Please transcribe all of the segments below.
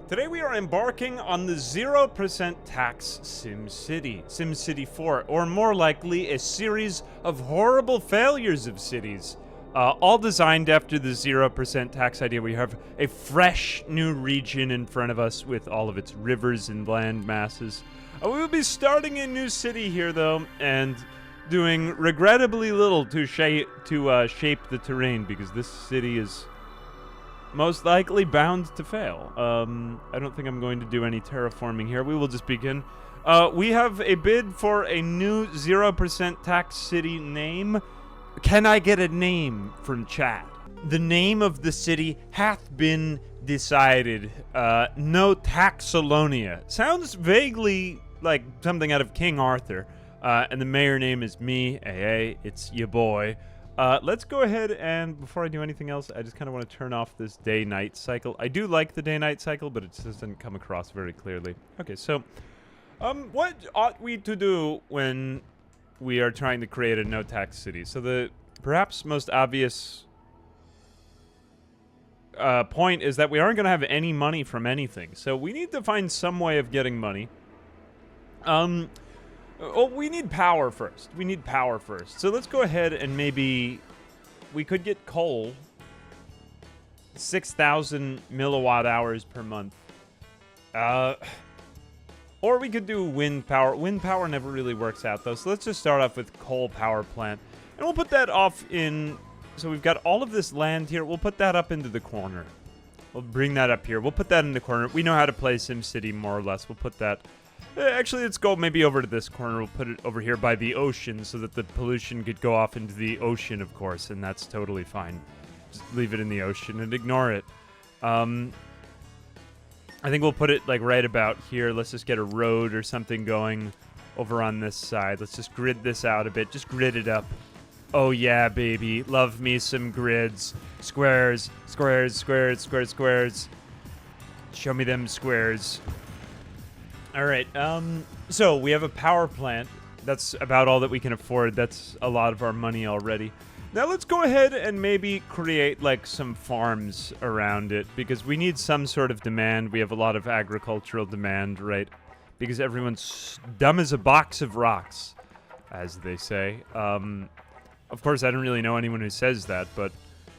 Today we are embarking on the 0% tax SimCity, SimCity 4, or more likely a series of horrible failures of cities, all designed after the 0% tax idea. We have a fresh new region in front of us with all of its rivers and land masses. We will be starting a new city here though, and doing regrettably little to shape the terrain, because this city is most likely bound to fail. I don't think I'm going to do any terraforming here. We will just begin. We have a bid for a new 0% tax city name. Can I get a name from chat? The name of the city hath been decided. No Taxonomia. Sounds vaguely like something out of King Arthur. And the mayor name is me, AA. It's ya boy. Let's go ahead and, before I do anything else, I just kind of want to turn off this day-night cycle. I do like the day-night cycle, but it just doesn't come across very clearly. Okay, so, what ought we to do when we are trying to create a no-tax city? So the perhaps most obvious point is that we aren't going to have any money from anything. So we need to find some way of getting money. Well, we need power first. We need power first. So let's go ahead and maybe we could get coal. 6,000 milliwatt hours per month. Or we could do wind power. Wind power never really works out though. So let's just start off with coal power plant. And we'll put that off in... So we've got all of this land here. We'll put that up into the corner. We'll bring that up here. We'll put that in the corner. We know how to play SimCity more or less. We'll put that... Actually, let's go maybe over to this corner. We'll put it over here by the ocean so that the pollution could go off into the ocean, of course, and that's totally fine. Just leave it in the ocean and ignore it. I think we'll put it, like, right about here. Let's just get a road or something going over on this side. Let's just grid this out a bit. Just grid it up. Oh, yeah, baby. Love me some grids. Squares, squares, squares, squares, squares. Show me them squares. All right, so we have a power plant. That's about all that we can afford. That's a lot of our money already. Now let's go ahead and maybe create like some farms around it, because we need some sort of demand. We have a lot of agricultural demand, right? Because everyone's dumb as a box of rocks, as they say. Of course, I don't really know anyone who says that, but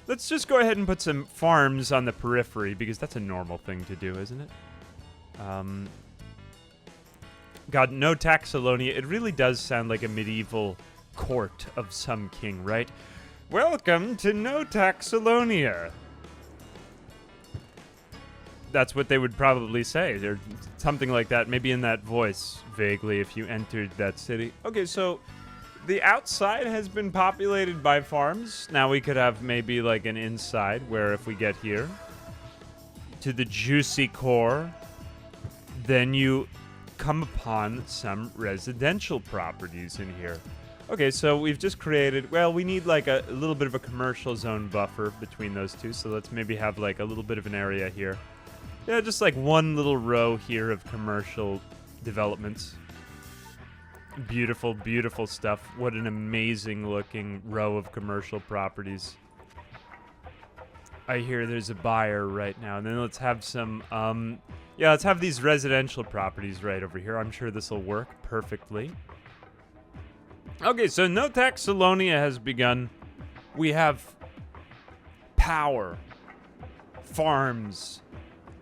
let's just go ahead and put some farms on the periphery, because that's a normal thing to do, isn't it? God, No Taxonomia. It really does sound like a medieval court of some king, right? Welcome to No Taxonomia. That's what they would probably say. Or something like that, maybe in that voice, vaguely, if you entered that city. Okay, so the outside has been populated by farms. Now we could have maybe like an inside, where if we get here to the juicy core, then you come upon some residential properties in here. Okay, so we've just created, well, we need like a little bit of a commercial zone buffer between those two, so let's maybe have like a little bit of an area here. Yeah, just like one little row here of commercial developments. Beautiful, beautiful stuff. What an amazing looking row of commercial properties. I hear there's a buyer right now. And then let's have some, yeah, let's have these residential properties right over here. I'm sure this will work perfectly. Okay, so No Taxonomia has begun. We have power, farms,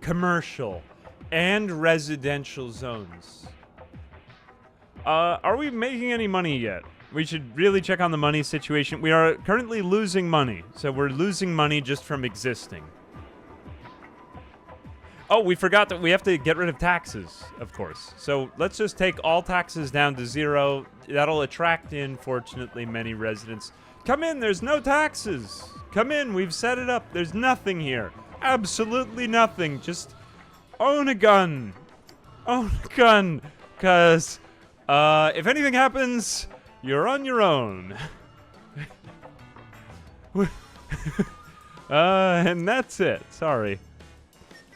commercial, and residential zones. Are we making any money yet? We should really check on the money situation. We are currently losing money, so we're losing money just from existing. Oh, we forgot that we have to get rid of taxes, of course. So let's just take all taxes down to 0. That'll attract in, fortunately, many residents. Come in, there's no taxes. Come in, we've set it up. There's nothing here. Absolutely nothing. Just own a gun. Own a gun. Because if anything happens, you're on your own. And that's it. Sorry.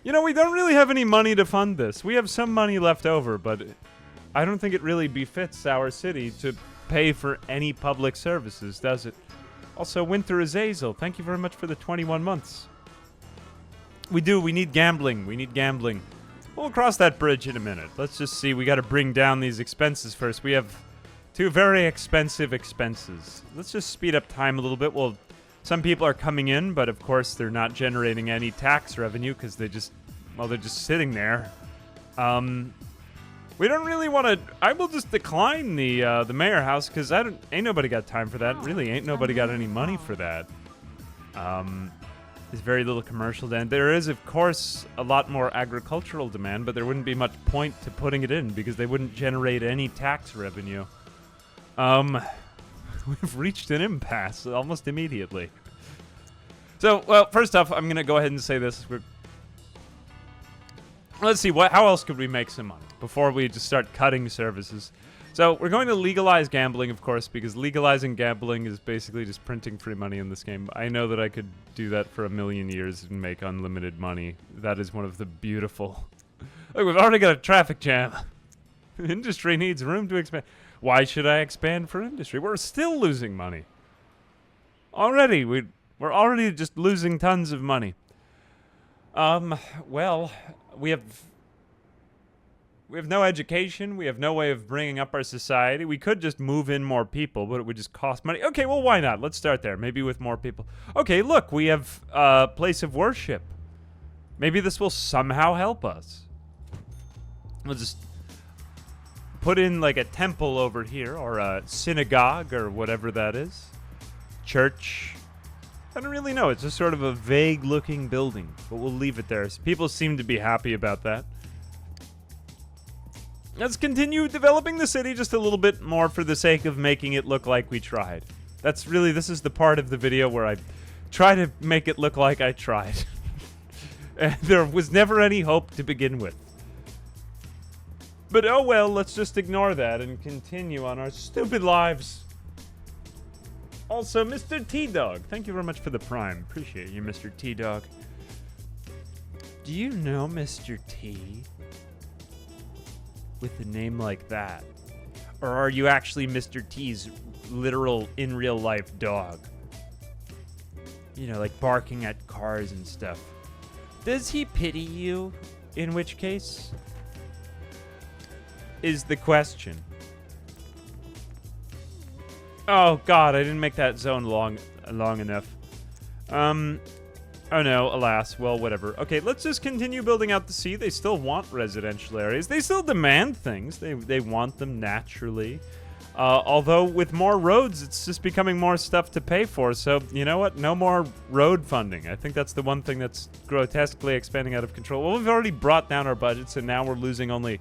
You know, we don't really have any money to fund this. We have some money left over, but I don't think it really befits our city to pay for any public services, does it? Also, Winter Azazel, thank you very much for the 21 months. We need gambling. We need gambling. We'll cross that bridge in a minute. Let's just see. We got to bring down these expenses first. We have 2 very expensive expenses. Let's just speed up time a little bit. Well, some people are coming in, but of course they're not generating any tax revenue because they're just sitting there. We don't really want to. I will just decline the mayor house because ain't nobody got time for that. Really, ain't nobody got any money for that. There's very little commercial demand. There is, of course, a lot more agricultural demand, but there wouldn't be much point to putting it in because they wouldn't generate any tax revenue. We've reached an impasse almost immediately. So, well, first off, I'm going to go ahead and say this. Let's see, how else could we make some money before we just start cutting services? So, we're going to legalize gambling, of course, because legalizing gambling is basically just printing free money in this game. I know that I could do that for 1,000,000 years and make unlimited money. That is one of the beautiful... Look, we've already got a traffic jam. Industry needs room to expand. Why should I expand for industry? We're still losing money. Already, we're already just losing tons of money. Well, we have no education. We have no way of bringing up our society. We could just move in more people, but it would just cost money. Okay, well, why not? Let's start there. Maybe with more people. Okay, look, we have a place of worship. Maybe this will somehow help us. We'll just put in like a temple over here, or a synagogue, or whatever that is. Church. I don't really know. It's just sort of a vague-looking building, but we'll leave it there. People seem to be happy about that. Let's continue developing the city just a little bit more for the sake of making it look like we tried. This is the part of the video where I try to make it look like I tried. And there was never any hope to begin with. But oh well, let's just ignore that and continue on our stupid lives. Also, Mr. T-Dog, thank you very much for the prime. Appreciate you, Mr. T-Dog. Do you know Mr. T? With a name like that? Or are you actually Mr. T's literal, in real life dog? You know, like barking at cars and stuff. Does he pity you? In which case? Is the question. Oh god, I didn't make that zone long enough. Oh no, alas. Well, whatever. Okay, let's just continue building out the sea. They still want residential areas. They still demand things. They want them naturally. Although with more roads, it's just becoming more stuff to pay for. So, you know what? No more road funding. I think that's the one thing that's grotesquely expanding out of control. Well, we've already brought down our budgets, and now we're losing only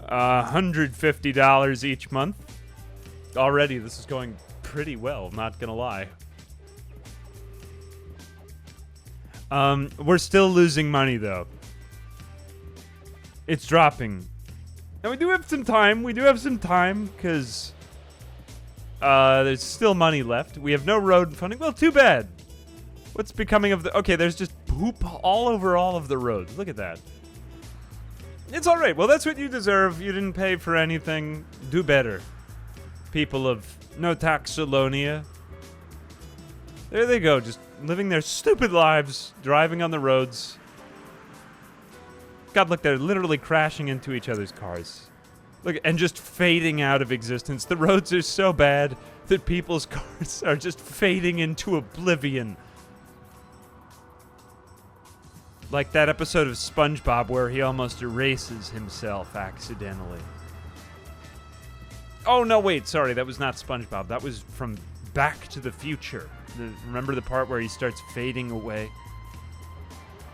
$150 each month. Already, this is going pretty well, not gonna lie. We're still losing money, though. It's dropping. And we do have some time. Because there's still money left. We have no road funding. Well, too bad. What's becoming of the... Okay, there's just poop all over all of the roads. Look at that. It's all right. Well, that's what you deserve. You didn't pay for anything. Do better. People of NaTaxolonia. There they go, just living their stupid lives, driving on the roads. God, look, they're literally crashing into each other's cars. Look, and just fading out of existence. The roads are so bad that people's cars are just fading into oblivion. Like that episode of SpongeBob where he almost erases himself accidentally. Oh, no, wait, sorry, that was not SpongeBob. That was from Back to the Future. Remember the part where he starts fading away?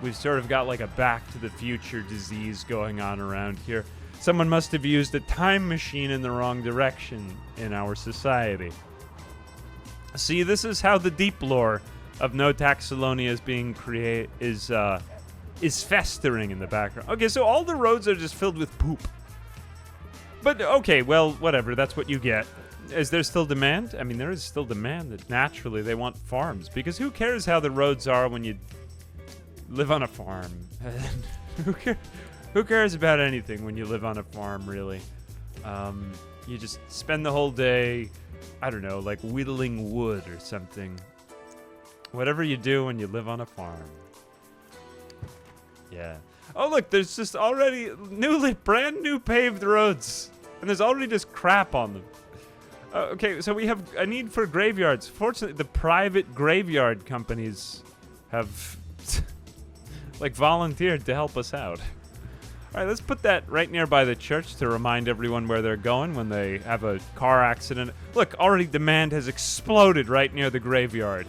We've sort of got like a Back to the Future disease going on around here. Someone must have used a time machine in the wrong direction in our society. See, this is how the deep lore of No Taxonomia is being is festering in the background. Okay, so all the roads are just filled with poop. But, okay, well, whatever. That's what you get. Is there still demand? I mean, there is still demand that naturally they want farms. Because who cares how the roads are when you live on a farm? Who cares about anything when you live on a farm, really? You just spend the whole day, I don't know, like whittling wood or something. Whatever you do when you live on a farm. Yeah. Oh, look, there's just already brand new paved roads. And there's already just crap on them. Okay, so we have a need for graveyards. Fortunately, the private graveyard companies have, like, volunteered to help us out. All right, let's put that right nearby the church to remind everyone where they're going when they have a car accident. Look, already demand has exploded right near the graveyard.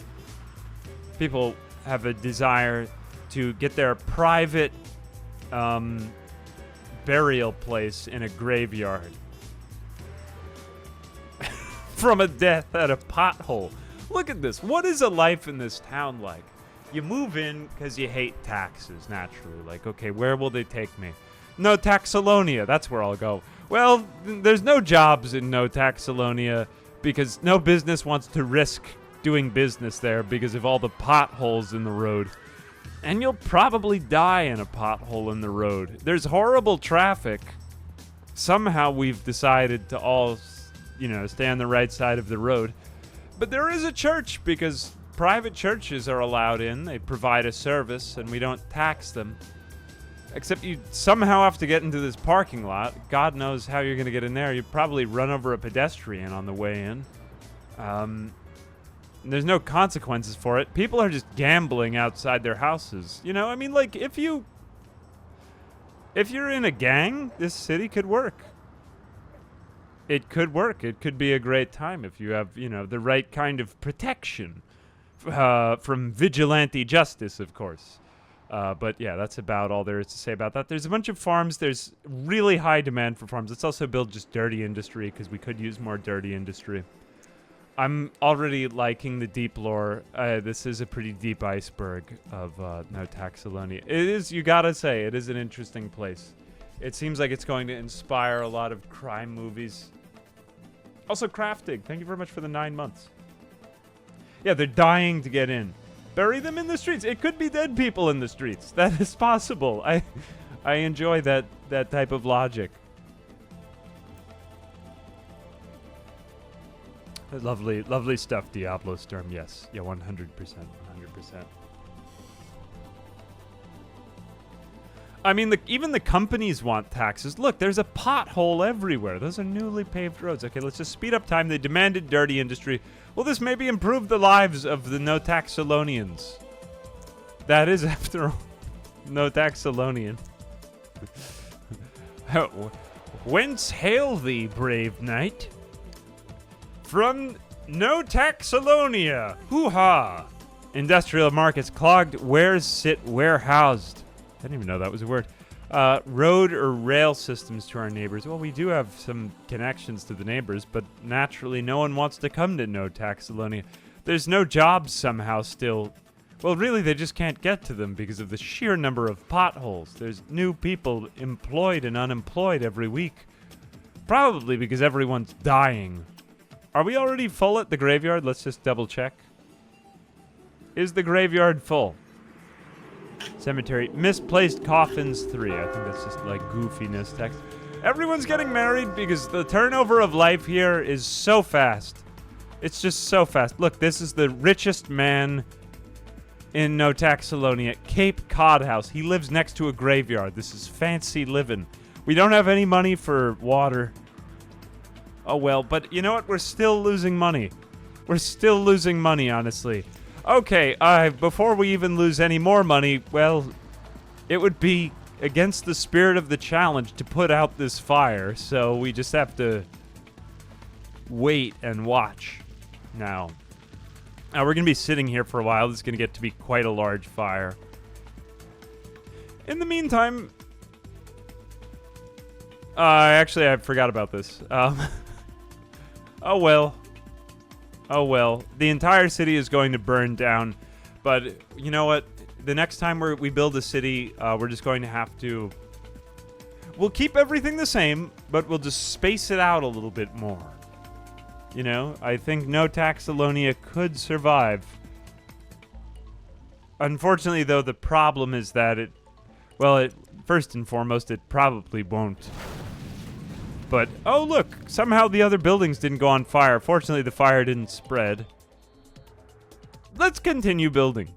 People have a desire to get their private burial place in a graveyard. From a death at a pothole. Look at this. What is a life in this town like? You move in because you hate taxes, naturally. Like, okay, where will they take me? No Taxonomia, that's where I'll go. Well, there's no jobs in No Taxonomia because no business wants to risk doing business there because of all the potholes in the road. And you'll probably die in a pothole in the road. There's horrible traffic. Somehow we've decided to all, stay on the right side of the road. But there is a church because private churches are allowed in. They provide a service and we don't tax them. Except you somehow have to get into this parking lot. God knows how you're going to get in there. You probably run over a pedestrian on the way in. There's no consequences for it. People are just gambling outside their houses. Like, if you're in a gang, this city could work. It could work. It could be a great time if you have, the right kind of protection from vigilante justice, of course. But yeah, that's about all there is to say about that. There's a bunch of farms. There's really high demand for farms. Let's also build just dirty industry because we could use more dirty industry. I'm already liking the deep lore. This is a pretty deep iceberg of No Taxonomia. It is, you gotta say, it is an interesting place. It seems like it's going to inspire a lot of crime movies. Also, Craftig, thank you very much for the 9 months. Yeah, they're dying to get in. Bury them in the streets. It could be dead people in the streets. That is possible. I enjoy that type of logic. Lovely, lovely stuff, Diablo Storm. Yes. Yeah, 100%. 100%. I mean, even the companies want taxes. Look, there's a pothole everywhere. Those are newly paved roads. Okay, let's just speed up time. They demanded dirty industry. Will this maybe improve the lives of the No Taxolonians? That is, after all, No Taxolonian. Whence hail thee, brave knight? From No Taxonomia. Hoo-ha! Industrial markets clogged. Wares sit warehoused. I didn't even know that was a word. Road or rail systems to our neighbors. Well, we do have some connections to the neighbors, but naturally no one wants to come to No Taxonomia. There's no jobs somehow still. Well, really, they just can't get to them because of the sheer number of potholes. There's new people employed and unemployed every week. Probably because everyone's dying. Are we already full at the graveyard? Let's just double check. Is the graveyard full? Cemetery. Misplaced coffins 3. I think that's just like goofiness text. Everyone's getting married because the turnover of life here is so fast. It's just so fast. Look, this is the richest man in No Taxonomia, Cape Cod House. He lives next to a graveyard. This is fancy living. We don't have any money for water. Oh well, but you know what? We're still losing money. We're still losing money, honestly. Okay, before we even lose any more money, well, it would be against the spirit of the challenge to put out this fire, so we just have to wait and watch now. Now, we're going to be sitting here for a while. This is going to get to be quite a large fire. In the meantime, actually, I forgot about this. Oh well. Oh well, the entire city is going to burn down, but you know what? The next time we build a city, we're just going to have to... We'll keep everything the same, but we'll just space it out a little bit more. I think No Taxonomia could survive. Unfortunately, though, the problem is that first and foremost, it probably won't. But, oh look, somehow the other buildings didn't go on fire. Fortunately, the fire didn't spread. Let's continue building.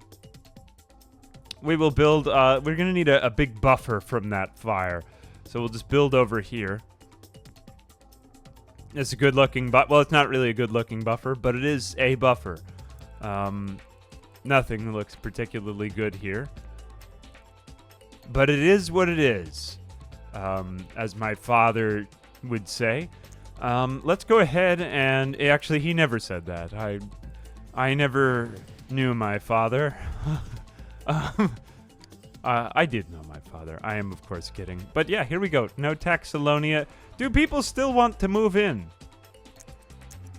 we will build, we're going to need a big buffer from that fire. So we'll just build over here. It's a good-looking, well, it's not really a good-looking buffer, but it is a buffer. Nothing looks particularly good here. But it is what it is, as my father would say. Let's go ahead and... Actually, he never said that. I never knew my father. I did know my father. I am, of course, kidding. But yeah, here we go. No Taxonomia. Do people still want to move in?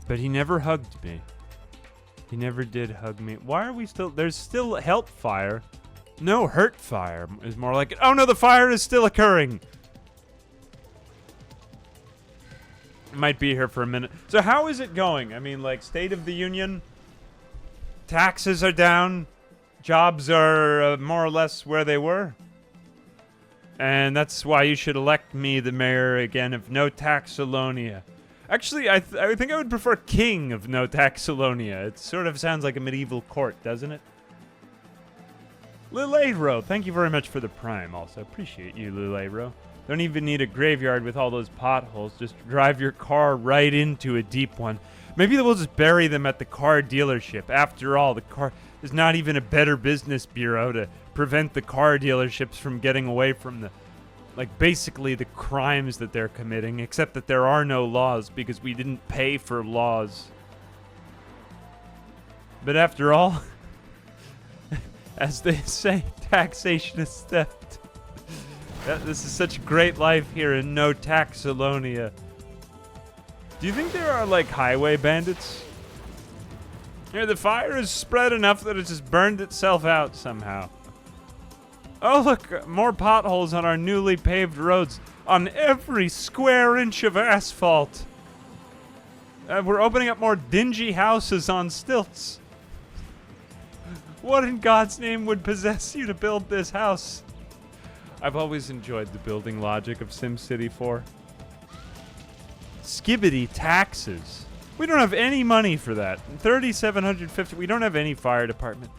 But he never hugged me. He never did hug me. Why are we still... There's still help fire. No hurt fire is more like it. Oh no, the fire is still occurring. Might be here for a minute. So how is it going? I mean, like, State of the Union? Taxes are down. Jobs are more or less where they were. And that's why you should elect me the mayor again of No Taxonomia. Actually, I think I would prefer king of No Taxonomia. It sort of sounds like a medieval court, doesn't it? Lilero, thank you very much for the prime also. Appreciate you, Lilero. Don't even need a graveyard with all those potholes. Just drive your car right into a deep one. Maybe we'll just bury them at the car dealership. After all, the car... There's not even a better business bureau to prevent the car dealerships from getting away from the... Like, basically the crimes that they're committing. Except that there are no laws because we didn't pay for laws. But after all... As they say, taxation is theft. This is such a great life here in No Taxonomia. Do you think there are, like, highway bandits? Here, the fire is spread enough that it just burned itself out somehow. Oh, look, more potholes on our newly paved roads. On every square inch of asphalt. We're opening up more dingy houses on stilts. What in God's name would possess you to build this house? I've always enjoyed the building logic of SimCity 4. Skibbity taxes. We don't have any money for that. 3,750. We don't have any fire department.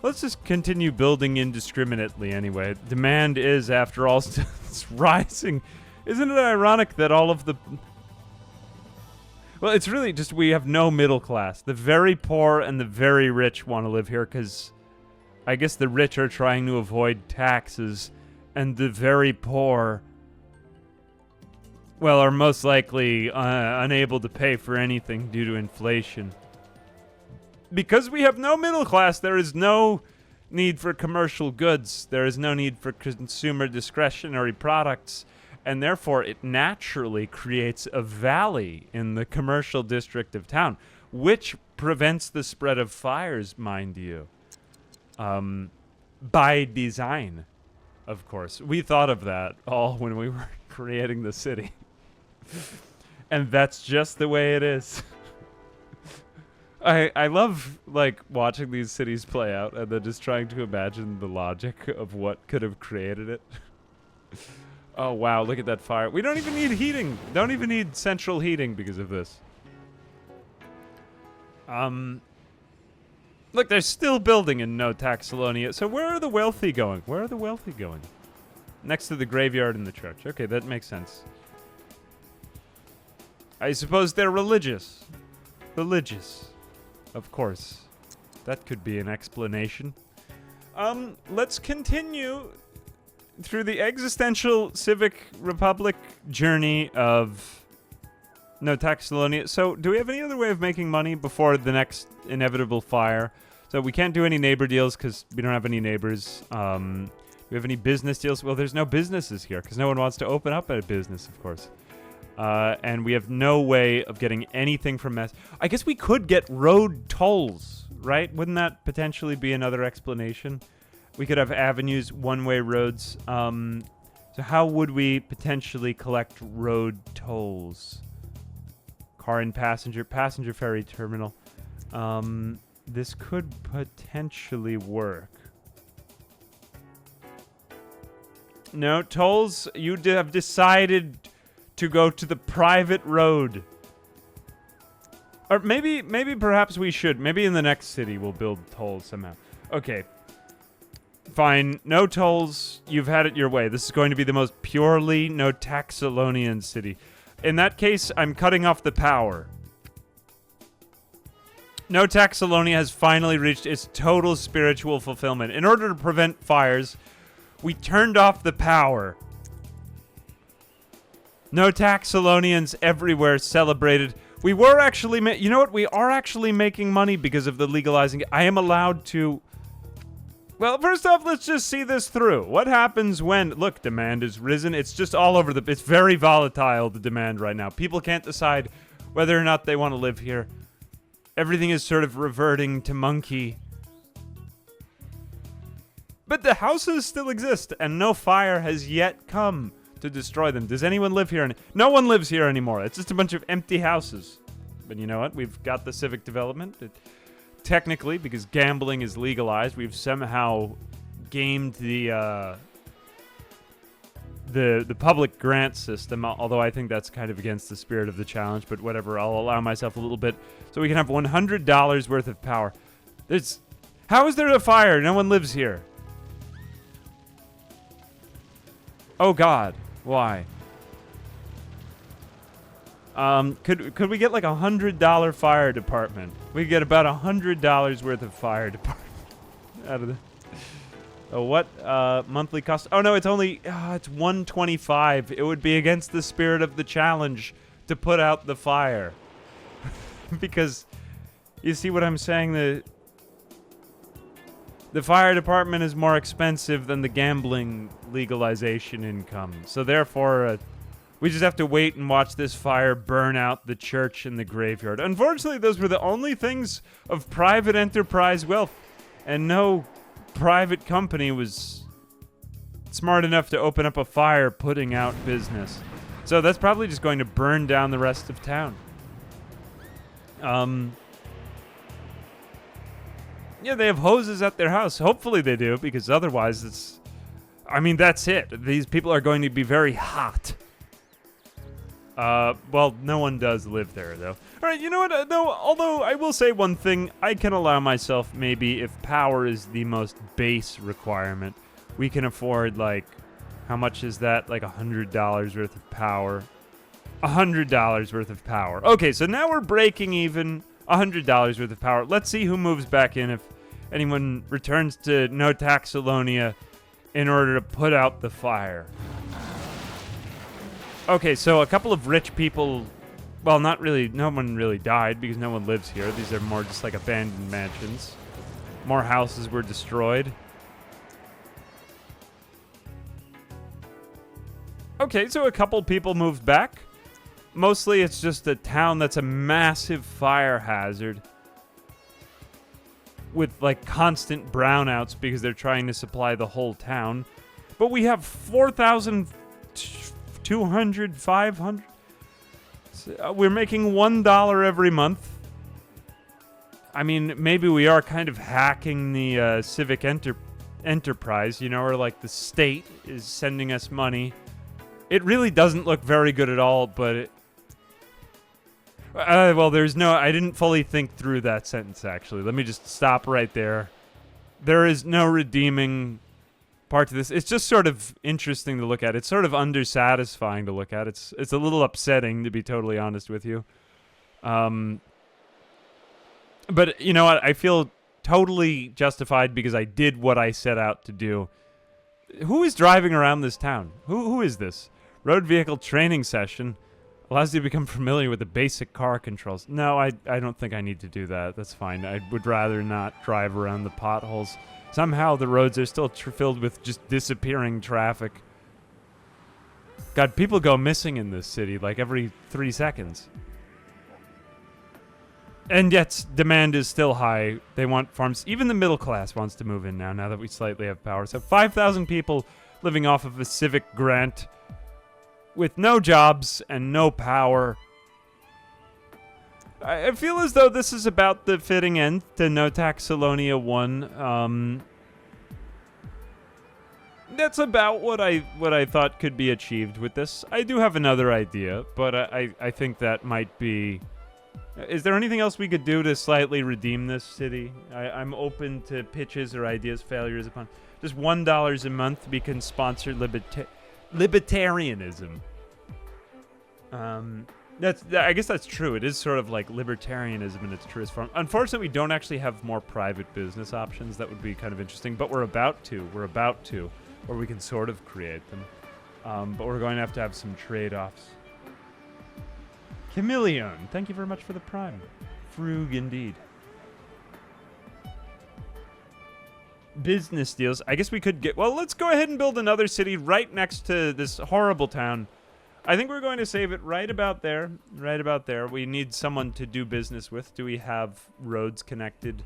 Let's just continue building indiscriminately anyway. Demand is, after all, it's rising. Isn't it ironic that all of the... Well, it's really just we have no middle class. The very poor and the very rich want to live here because I guess the rich are trying to avoid taxes and the very poor, well, are most likely unable to pay for anything due to inflation. Because we have no middle class, there is no need for commercial goods. There is no need for consumer discretionary products. And therefore, it naturally creates a valley in the commercial district of town, which prevents the spread of fires, mind you. By design, of course. We thought of that all when we were creating the city. And that's just the way it is. I love, like, watching these cities play out and then just trying to imagine the logic of what could have created it. Oh, wow, look at that fire. We don't even need heating. Don't even need central heating because of this. Look, they're still building in No Taxonomia. So where are the wealthy going? Where are the wealthy going? Next to the graveyard and the church. Okay, that makes sense. I suppose they're religious. Religious. Of course. That could be an explanation. Let's continue through the existential civic republic journey of No Taxonomia. So, do we have any other way of making money before the next inevitable fire? So, we can't do any neighbor deals because we don't have any neighbors. Do we have any business deals? Well, there's no businesses here because no one wants to open up a business, of course. And we have no way of getting anything from Mass. I guess we could get road tolls, right? Wouldn't that potentially be another explanation? We could have avenues, one-way roads. So how would we potentially collect road tolls? Car and passenger ferry terminal. This could potentially work. No, tolls, you have decided to go to the private road. Or maybe perhaps we should. Maybe in the next city we'll build tolls somehow. Okay. Fine, no tolls. You've had it your way. This is going to be the most purely No-Taxolonian city. In that case, I'm cutting off the power. No-Taxolonia has finally reached its total spiritual fulfillment. In order to prevent fires, we turned off the power. No-Taxolonians everywhere celebrated. We were actually, you know what? We are actually making money because of the legalizing. I am allowed to. Well, first off, let's just see this through. What happens when, look, demand is risen. It's just all over it's very volatile, the demand right now. People can't decide whether or not they want to live here. Everything is sort of reverting to monkey. But the houses still exist, and no fire has yet come to destroy them. Does anyone live here? No one lives here anymore. It's just a bunch of empty houses. But you know what? We've got the civic development. Technically, because gambling is legalized, we've somehow gamed the public grant system, although I think that's kind of against the spirit of the challenge, but whatever, I'll allow myself a little bit. So we can have $100 worth of power. How is there a fire? No one lives here. Oh God, why? Could we get like $100 fire department? We get about $100 worth of fire department out of the. Oh, what monthly cost? Oh no, it's only it's $125. It would be against the spirit of the challenge to put out the fire, because you see what I'm saying. The fire department is more expensive than the gambling legalization income, so therefore. We just have to wait and watch this fire burn out the church and the graveyard. Unfortunately, those were the only things of private enterprise wealth, and no private company was smart enough to open up a fire putting out business. So that's probably just going to burn down the rest of town. Yeah, they have hoses at their house. Hopefully they do, because otherwise that's it. These people are going to be very hot. Well, no one does live there, though. All right, you know what, though? Although I will say one thing, I can allow myself, maybe, if power is the most base requirement, we can afford, like, how much is that? Like $100 worth of power. $100 worth of power. Okay, so now we're breaking even. $100 worth of power. Let's see who moves back in if anyone returns to No-Taxolonia in order to put out the fire. Okay, so a couple of rich people, well, not really, no one really died because no one lives here. These are more just like abandoned mansions. More houses were destroyed. Okay, so a couple people moved back. Mostly it's just a town that's a massive fire hazard with like constant brownouts because they're trying to supply the whole town. But we have 4,200, 500. We're making $1 every month. I mean, maybe we are kind of hacking the civic enterprise, you know, or like the state is sending us money. It really doesn't look very good at all, but well, I didn't fully think through that sentence, actually. Let me just stop right there. There is no redeeming part to this. It's just sort of interesting to look at. It's sort of undersatisfying to look at. It's a little upsetting, to be totally honest with you. But you know what? I feel totally justified because I did what I set out to do. Who is driving around this town? Who is this? Road vehicle training session allows you to become familiar with the basic car controls. No, I don't think I need to do that. That's fine. I would rather not drive around the potholes. Somehow the roads are still filled with just disappearing traffic. God, people go missing in this city like every 3 seconds. And yet, demand is still high. They want farms. Even the middle class wants to move in now that we slightly have power. So 5,000 people living off of a civic grant with no jobs and no power. I feel as though this is about the fitting end to No-Taxonomia 1. That's about what I thought could be achieved with this. I do have another idea, but I think that might be... Is there anything else we could do to slightly redeem this city? I'm open to pitches or ideas, failures upon... Just $1 a month, we can sponsor libertarianism. I guess that's true. It is sort of like libertarianism in its truest form. Unfortunately, we don't actually have more private business options. That would be kind of interesting, but we're about to. Or we can sort of create them. But we're going to have some trade-offs. Chameleon, thank you very much for the prime. Frug indeed. Business deals. I guess we could get... Well, let's go ahead and build another city right next to this horrible town. I think we're going to save it right about there. Right about there. We need someone to do business with. Do we have roads connected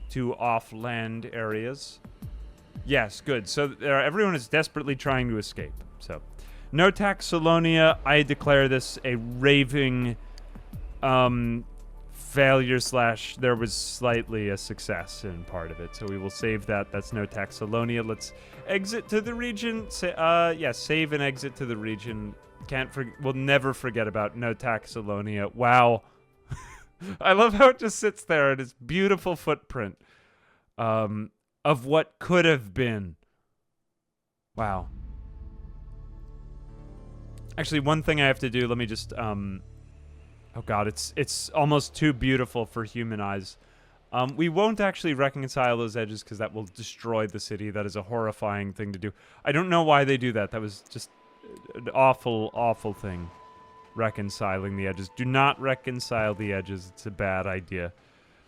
to off-land areas? Yes, good. So everyone is desperately trying to escape. So, No Taxonomia, I declare this a raving failure / there was slightly a success in part of it. So we will save that. That's No Taxonomia. Let's exit to the region. Save and exit to the region. We'll never forget about No Taxonomia. Wow. I love how it just sits there in its beautiful footprint of what could have been. Wow. Actually, one thing I have to do, let me just, oh god, it's almost too beautiful for human eyes. We won't actually reconcile those edges because that will destroy the city. That is a horrifying thing to do. I don't know why they do that. That was just an awful, awful thing. Reconciling the edges. Do not reconcile the edges. It's a bad idea.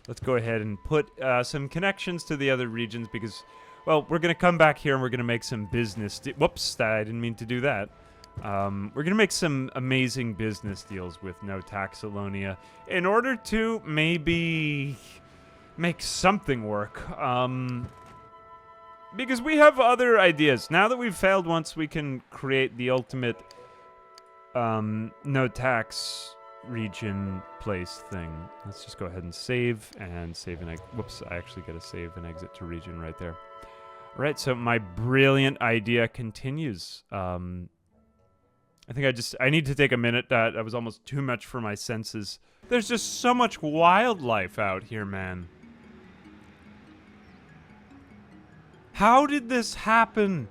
Let's go ahead and put some connections to the other regions because, well, we're going to come back here and we're going to make some business. Whoops, I didn't mean to do that. We're going to make some amazing business deals with No Taxonomia in order to maybe make something work. Because we have other ideas. Now that we've failed once, we can create the ultimate no tax region place thing. Let's just go ahead and save and exit. Whoops, I actually got to save and exit to region right there. All right, so my brilliant idea continues. I think I need to take a minute. That was almost too much for my senses. There's just so much wildlife out here, man. How did this happen?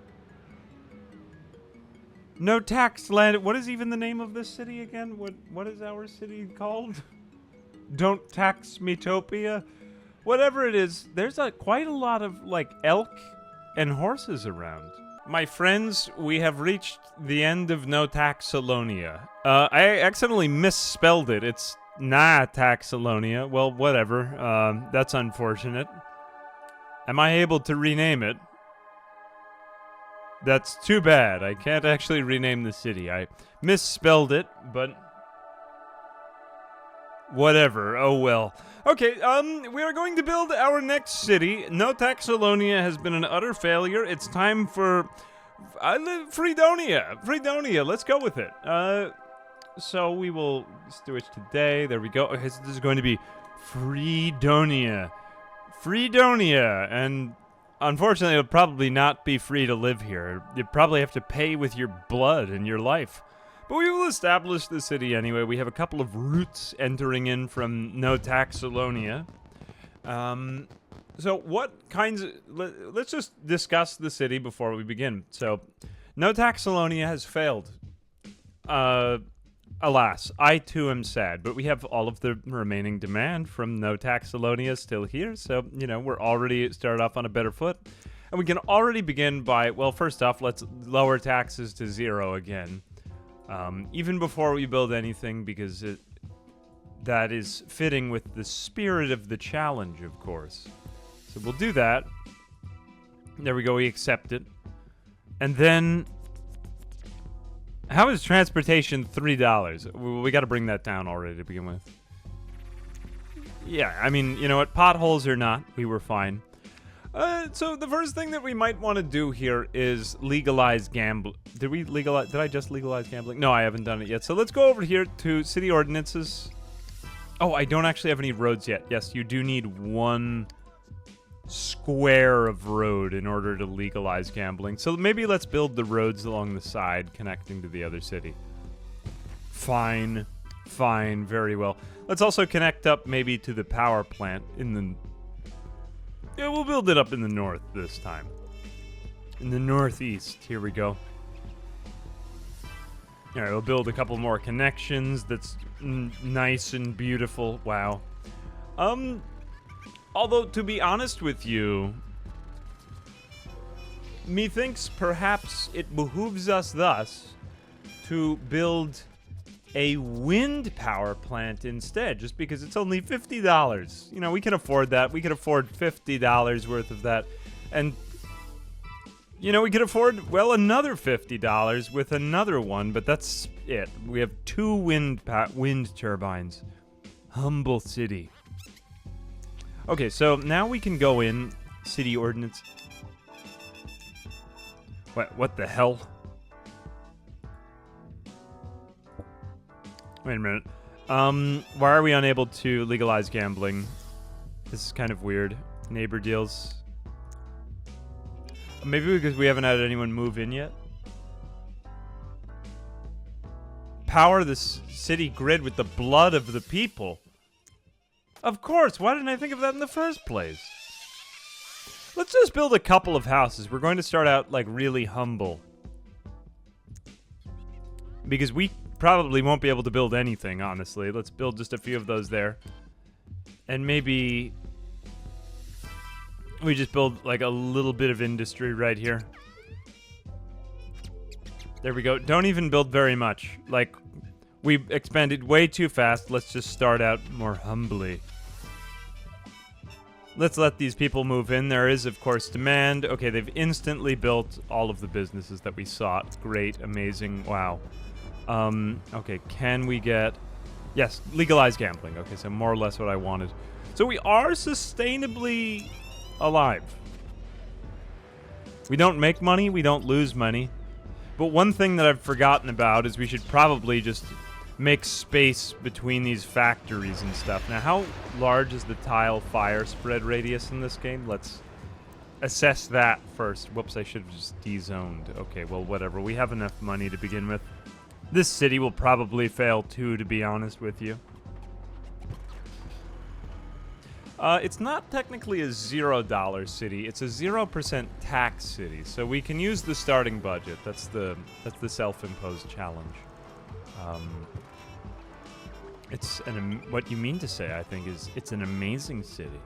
No tax land. What is even the name of this city again? What is our city called? Don't tax Metopia? Whatever it is, there's quite a lot of like elk and horses around. My friends, we have reached the end of No Taxonomia. I accidentally misspelled it. It's NaTaxolonia. Well, whatever. That's unfortunate. Am I able to rename it? That's too bad. I can't actually rename the city. I misspelled it, but whatever. Oh well. Okay, we are going to build our next city. No Taxolonia has been an utter failure. It's time for Freedonia. Freedonia, let's go with it. So we will switch today. There we go. Okay, so this is going to be Freedonia. Freedonia, and unfortunately it'll probably not be free to live here. You probably have to pay with your blood and your life. But we will establish the city anyway. We have a couple of routes entering in from No Taxolonia. So what kinds of... Let's just discuss the city before we begin. So, No Taxolonia has failed. Alas, I too am sad, but we have all of the remaining demand from No Taxolonia still here, so, you know, we're already started off on a better foot. And we can already begin by, well, first off, let's lower taxes to 0 again. Even before we build anything, because that is fitting with the spirit of the challenge, of course. So we'll do that. There we go, we accept it. And then... How is transportation $3? We got to bring that down already to begin with. Yeah, I mean, you know what? Potholes or not, we were fine. So the first thing that we might want to do here is legalize gambling. Did I just legalize gambling? No, I haven't done it yet. So let's go over here to city ordinances. Oh, I don't actually have any roads yet. Yes, you do need 1 square of road in order to legalize gambling. So maybe let's build the roads along the side connecting to the other city. Fine, very well. Let's also connect up maybe to the power plant in the... Yeah, we'll build it up in the north this time. In the northeast. Here we go. All right, we'll build a couple more connections. That's nice and beautiful. Wow. Although, to be honest with you, methinks perhaps it behooves us thus to build a wind power plant instead, just because it's only $50. You know, we can afford that. We could afford $50 worth of that. And, you know, we could afford, well, another $50 with another one, but that's it. We have 2 wind turbines. Humble city. Okay, so now we can go in. City ordinance. What the hell? Wait a minute. Why are we unable to legalize gambling? This is kind of weird. Neighbor deals. Maybe because we haven't had anyone move in yet? Power the city grid with the blood of the people. Of course, why didn't I think of that in the first place? Let's just build a couple of houses. We're going to start out, like, really humble. Because we probably won't be able to build anything, honestly. Let's build just a few of those there. And maybe we just build, like, a little bit of industry right here. There we go. Don't even build very much. Like, we expanded way too fast. Let's just start out more humbly. Let's let these people move in. There is, of course, demand. Okay, they've instantly built all of the businesses that we sought. Great, amazing, wow. Okay, can we get... Yes, legalize gambling. Okay, so more or less what I wanted. So we are sustainably alive. We don't make money, we don't lose money. But one thing that I've forgotten about is we should probably just make space between these factories and stuff. Now, how large is the tile fire spread radius in this game? Let's assess that first. Whoops, I should have just de-zoned. Okay, well, whatever. We have enough money to begin with. This city will probably fail too, to be honest with you. It's not technically a $0 city. It's a 0% tax city. So we can use the starting budget. That's the self-imposed challenge. It's what you mean to say, I think, is it's an amazing city.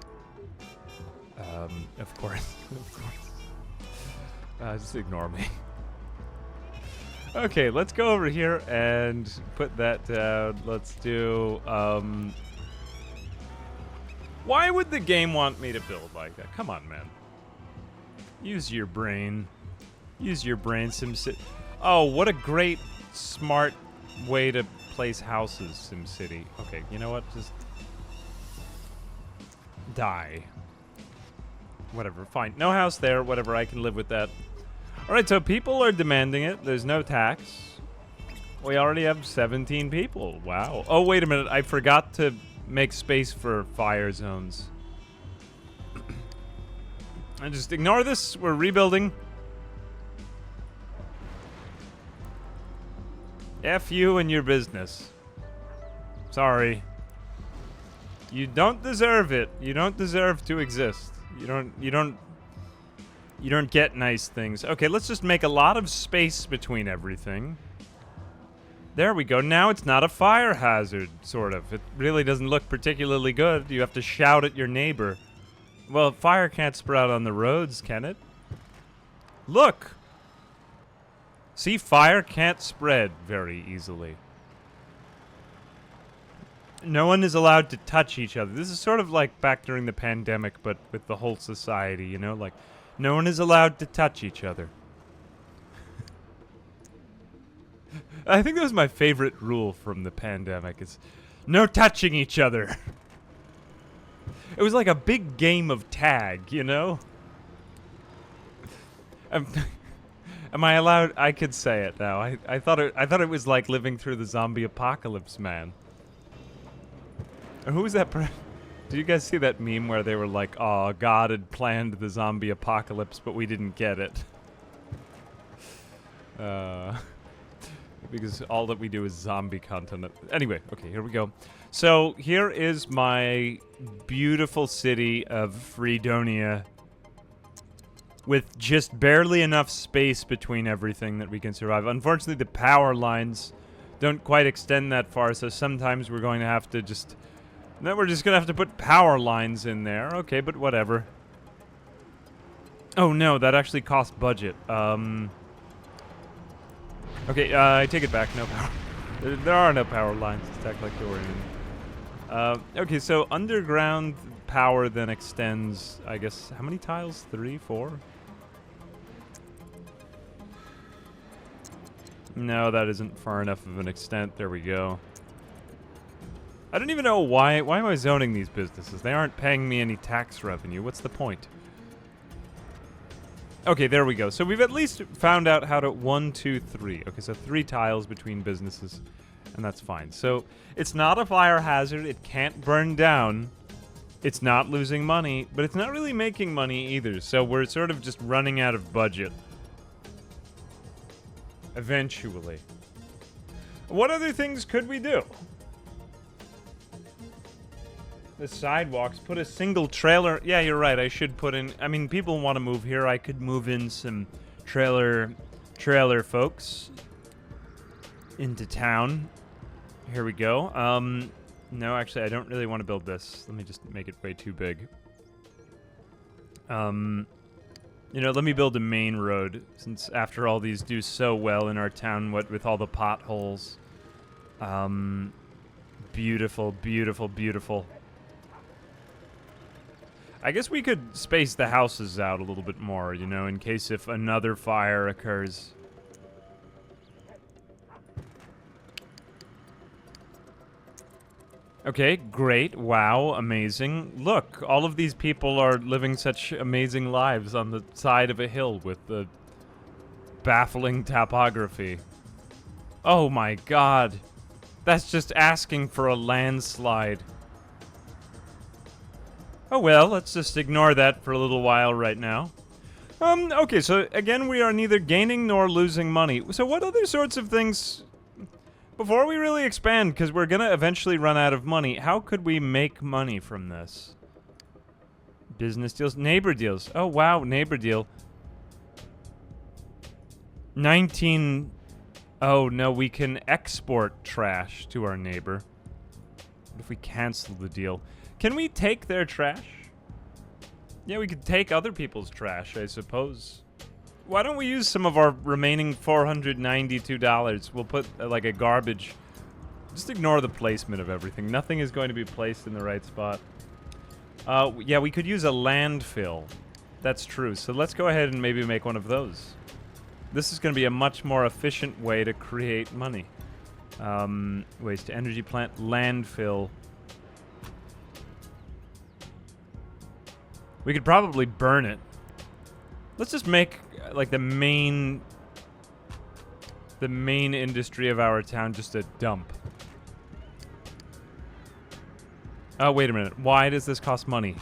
Of course. Of course. Just ignore me. Okay, let's go over here and put that down. Let's do, why would the game want me to build like that? Come on, man. Use your brain. Use your brain, SimCity. Oh, what a great, smart way to place houses, SimCity. Okay, you know what? Just die. Whatever, fine. No house there, whatever, I can live with that. Alright, so people are demanding it. There's no tax. We already have 17 people. Wow. Oh, wait a minute. I forgot to make space for fire zones. And just ignore this. We're rebuilding. F you and your business. Sorry. You don't deserve it. You don't deserve to exist. You don't get nice things. Okay, let's just make a lot of space between everything. There we go. Now it's not a fire hazard, sort of. It really doesn't look particularly good. You have to shout at your neighbor. Well, fire can't sprout on the roads, can it? Look! See, fire can't spread very easily. No one is allowed to touch each other. This is sort of like back during the pandemic, but with the whole society, you know? Like, no one is allowed to touch each other. I think that was my favorite rule from the pandemic, is no touching each other. It was like a big game of tag, you know? Am I allowed? I could say it now. I thought it was like living through the zombie apocalypse, man. Who was that? Did you guys see that meme where they were like, "Oh, God had planned the zombie apocalypse, but we didn't get it." Because all that we do is zombie content. Anyway, okay, here we go. So here is my beautiful city of Freedonia. with just barely enough space between everything that we can survive. Unfortunately, the power lines don't quite extend that far, so sometimes we're going to have to just... No, we're just going to have to put power lines in there. Okay, but whatever. Oh, no, that actually costs budget. Okay, I take it back. No power. There are no power lines. It's act like they were in. Okay, so underground power then extends, I guess, how many tiles? 3, 4? No, that isn't far enough of an extent. There we go. I don't even know why am I zoning these businesses? They aren't paying me any tax revenue. What's the point? Okay, there we go. So we've at least found out how to 1, 2, 3. Okay, so 3 tiles between businesses, and that's fine. So it's not a fire hazard. It can't burn down. It's not losing money, but it's not really making money either. So we're sort of just running out of budget. Eventually. What other things could we do? The sidewalks, put a single trailer. Yeah, you're right. I should put in. I mean, people want to move here. I could move in some trailer folks into town. Here we go. No, actually, I don't really want to build this. Let me just make it way too big. You know, let me build a main road, since after all these do so well in our town, what with all the potholes. Beautiful, beautiful, beautiful. I guess we could space the houses out a little bit more, you know, in case if another fire occurs. Okay, great. Wow, amazing. Look, all of these people are living such amazing lives on the side of a hill with the baffling topography. Oh my god. That's just asking for a landslide. Oh well, let's just ignore that for a little while right now. Okay, so again, we are neither gaining nor losing money. So what other sorts of things... Before we really expand, because we're gonna eventually run out of money, how could we make money from this? Business deals, neighbor deals. Oh wow, neighbor deal. 19... Oh no, we can export trash to our neighbor. What if we cancel the deal? Can we take their trash? Yeah, we could take other people's trash, I suppose. Why don't we use some of our remaining $492? We'll put, like, a garbage... Just ignore the placement of everything. Nothing is going to be placed in the right spot. Yeah, we could use a landfill. That's true. So let's go ahead and maybe make one of those. This is going to be a much more efficient way to create money. Waste to energy plant, landfill. We could probably burn it. Let's just make, like, the main industry of our town just a dump. Oh, wait a minute. Why does this cost money?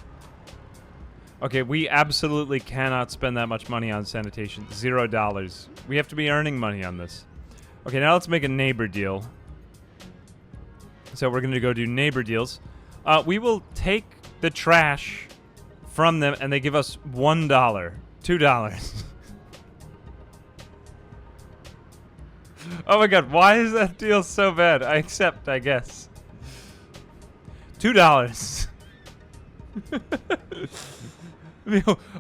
Okay, we absolutely cannot spend that much money on sanitation. $0. We have to be earning money on this. Okay, now let's make a neighbor deal. So we're going to go do neighbor deals. We will take the trash from them, and they give us $1. $2. Oh my god, why is that deal so bad? I accept, I guess. $2.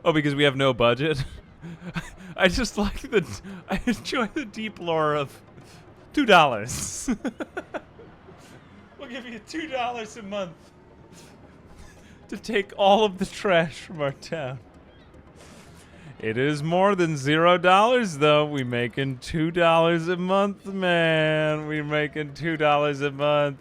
Oh, because we have no budget? I just like I enjoy the deep lore of $2. We'll give you $2 a month to take all of the trash from our town. It is more than $0, though. We making $2 a month, man. We're making $2 a month.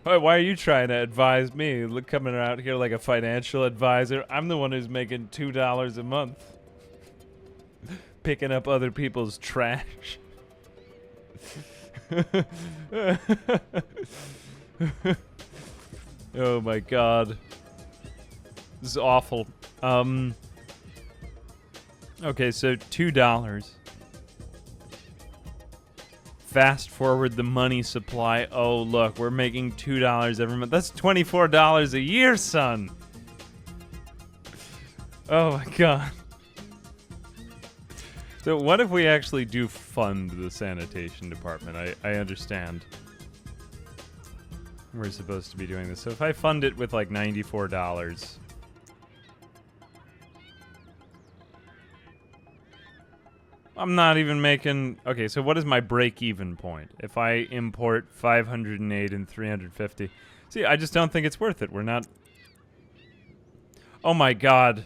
Why are you trying to advise me? Look, coming out here like a financial advisor. I'm the one who's making $2 a month. Picking up other people's trash. Oh my god. This is awful. Okay, so $2. Fast forward the money supply. Oh, look, we're making $2 every month. That's $24 a year, son. Oh my god. So what if we actually do fund the sanitation department? I understand we're supposed to be doing this. So if I fund it with like $94... I'm not even making... Okay, so what is my break-even point? If I import 508 and 350... See, I just don't think it's worth it. We're not... Oh my god.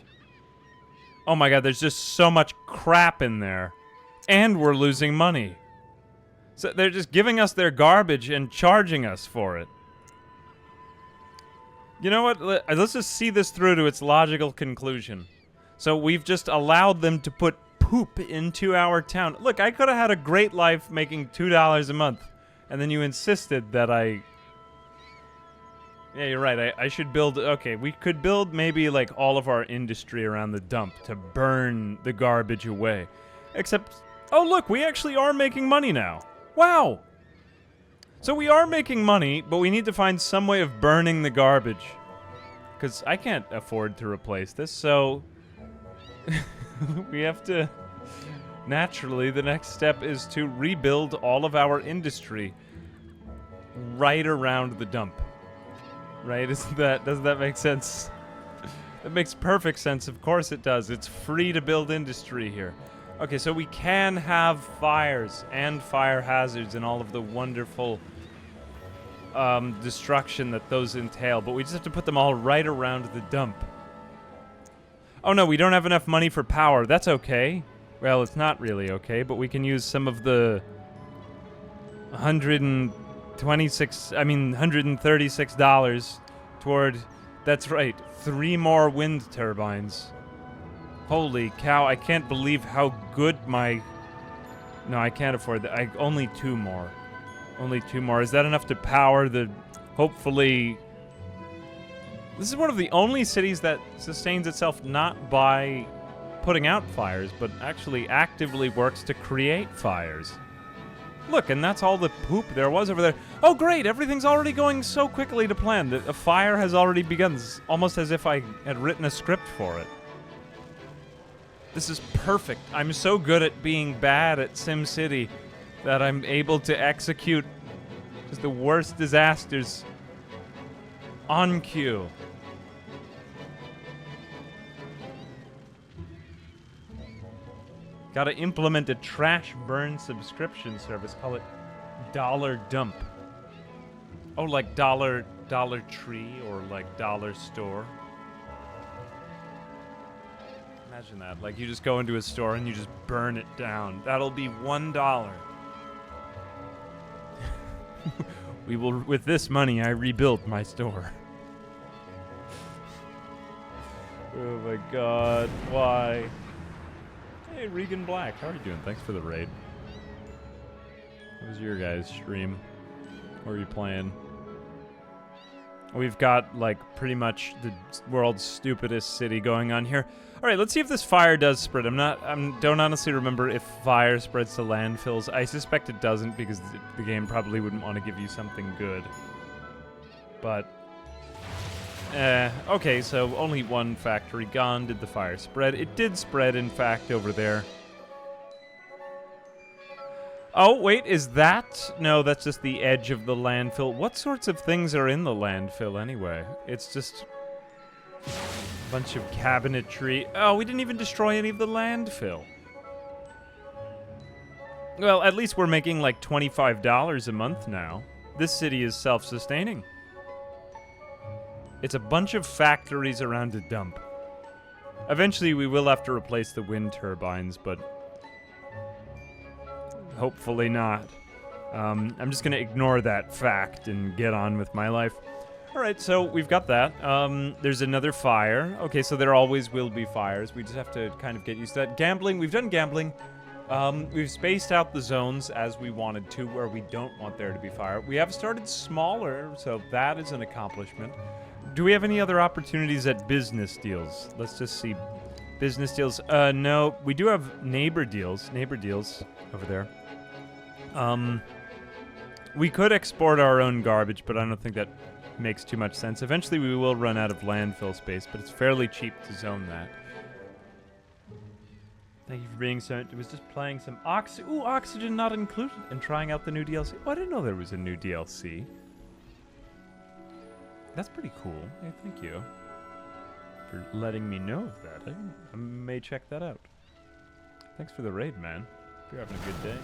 Oh my god, there's just so much crap in there. And we're losing money. So they're just giving us their garbage and charging us for it. You know what? Let's just see this through to its logical conclusion. So we've just allowed them to put poop into our town. Look, I could have had a great life making $2 a month. And then you insisted that I... Yeah, you're right. I should build... Okay, we could build maybe like all of our industry around the dump to burn the garbage away. Except... Oh, look, we actually are making money now. Wow! So we are making money, but we need to find some way of burning the garbage. Because I can't afford to replace this, so... we have to... Naturally, the next step is to rebuild all of our industry right around the dump. Right? Doesn't that make sense? That makes perfect sense. Of course it does. It's free to build industry here. Okay, so we can have fires and fire hazards and all of the wonderful destruction that those entail, but we just have to put them all right around the dump. Oh no, we don't have enough money for power. That's okay. Well, it's not really okay, but we can use some of the $136 toward, that's right, 3 more wind turbines. Holy cow, I can't believe how good my... No, I can't afford that. Only 2 more. Only 2 more. Is that enough to power the, hopefully... This is one of the only cities that sustains itself not by putting out fires, but actually actively works to create fires. Look, and that's all the poop there was over there. Oh, great! Everything's already going so quickly to plan. A fire has already begun. It's almost as if I had written a script for it. This is perfect. I'm so good at being bad at SimCity that I'm able to execute just the worst disasters on cue. Gotta implement a trash burn subscription service. Call it Dollar Dump. Oh, like Dollar Tree or like Dollar Store. Imagine that. Like you just go into a store and you just burn it down. That'll be $1. We will, with this money, I rebuilt my store. Oh my god, why? Hey, Regan Black, how are you doing? Thanks for the raid. What was your guys' stream? What are you playing? We've got, like, pretty much the world's stupidest city going on here. Alright, let's see if this fire does spread. Don't honestly remember if fire spreads to landfills. I suspect it doesn't because the game probably wouldn't want to give you something good. But... okay, so only one factory gone. Did the fire spread? It did spread, in fact, over there. Oh, wait, is that... No, that's just the edge of the landfill. What sorts of things are in the landfill, anyway? It's just... a bunch of cabinetry. Oh, we didn't even destroy any of the landfill. Well, at least we're making, like, $25 a month now. This city is self-sustaining. It's a bunch of factories around a dump. Eventually, we will have to replace the wind turbines, but hopefully not. I'm just going to ignore that fact and get on with my life. All right, so we've got that. There's another fire. Okay, so there always will be fires. We just have to kind of get used to that. Gambling, we've done gambling. We've spaced out the zones as we wanted to, where we don't want there to be fire. We have started smaller, so that is an accomplishment. Do we have any other opportunities at business deals? Let's just see. Business deals. No, we do have neighbor deals. Neighbor deals over there. We could export our own garbage, but I don't think that makes too much sense. Eventually, we will run out of landfill space, but it's fairly cheap to zone that. Thank you for being so. It was just playing some Oxygen not included, and trying out the new DLC. Oh, I didn't know there was a new DLC. That's pretty cool. Hey, thank you for letting me know of that. I may check that out. Thanks for the raid, man. Hope you're having a good day.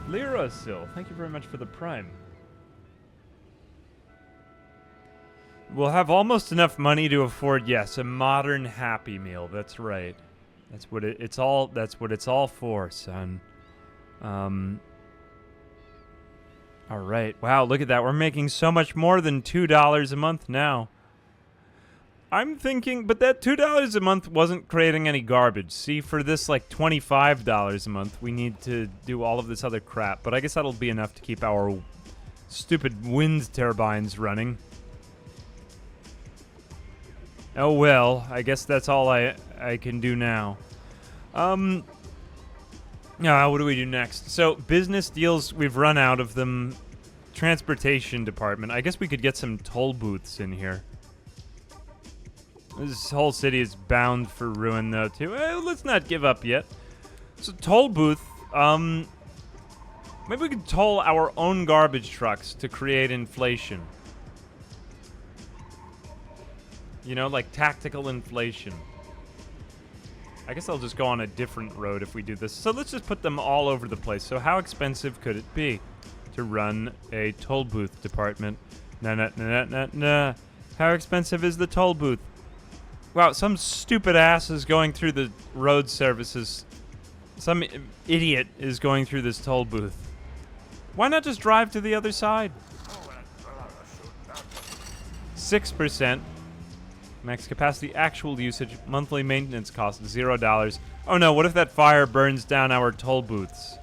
Lyrasil, thank you very much for the prime. We'll have almost enough money to afford, yes, a modern Happy Meal. That's right. That's what it's all. That's what it's all for, son. All right. Wow, look at that. We're making so much more than $2 a month now. I'm thinking, but that $2 a month wasn't creating any garbage. See, for this like $25 a month, we need to do all of this other crap. But I guess that'll be enough to keep our stupid wind turbines running. Oh well, I guess that's all I can do now. What do we do next? So, business deals, we've run out of them. Transportation department. I guess we could get some toll booths in here. This whole city is bound for ruin, though, too. Let's not give up yet. So, toll booth. Maybe we could toll our own garbage trucks to create inflation. You know, like tactical inflation. I guess I'll just go on a different road if we do this. So let's just put them all over the place. So how expensive could it be to run a toll booth department? Nah. How expensive is the toll booth? Wow, some stupid ass is going through the road services. Some idiot is going through this toll booth. Why not just drive to the other side? 6%. Max capacity, actual usage, monthly maintenance cost, $0. Oh no, what if that fire burns down our toll booths?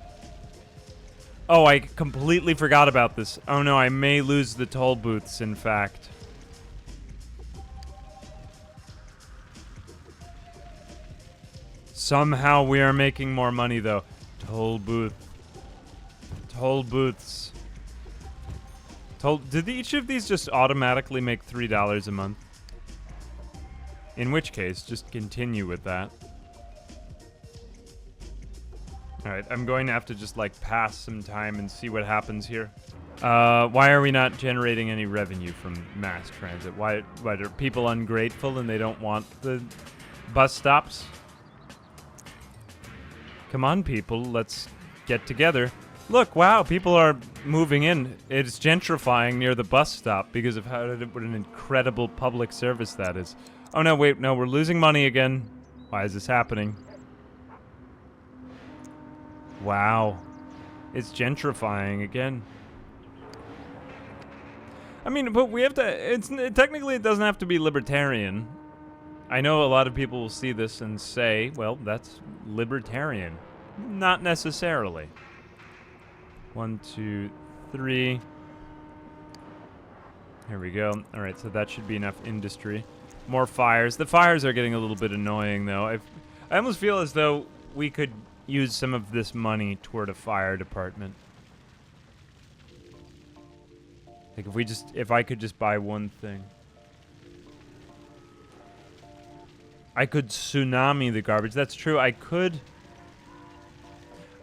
Oh, I completely forgot about this. Oh no, I may lose the toll booths, in fact. Somehow we are making more money, though. Toll booth. Toll booths. Did each of these just automatically make $3 a month? In which case, just continue with that. Alright, I'm going to have to just, like, pass some time and see what happens here. Why are we not generating any revenue from mass transit? Why are people ungrateful and they don't want the bus stops? Come on, people, let's get together. Look, wow, people are moving in. It's gentrifying near the bus stop because of what an incredible public service that is. Oh, no, wait, no, we're losing money again. Why is this happening? Wow. It's gentrifying again. I mean, but we have to... technically, it doesn't have to be libertarian. I know a lot of people will see this and say, well, that's libertarian. Not necessarily. 1, 2, 3. Here we go. All right, so that should be enough industry. More fires. The fires are getting a little bit annoying, though. I almost feel as though we could use some of this money toward a fire department. Like, if I could just buy one thing. I could tsunami the garbage. That's true. I could...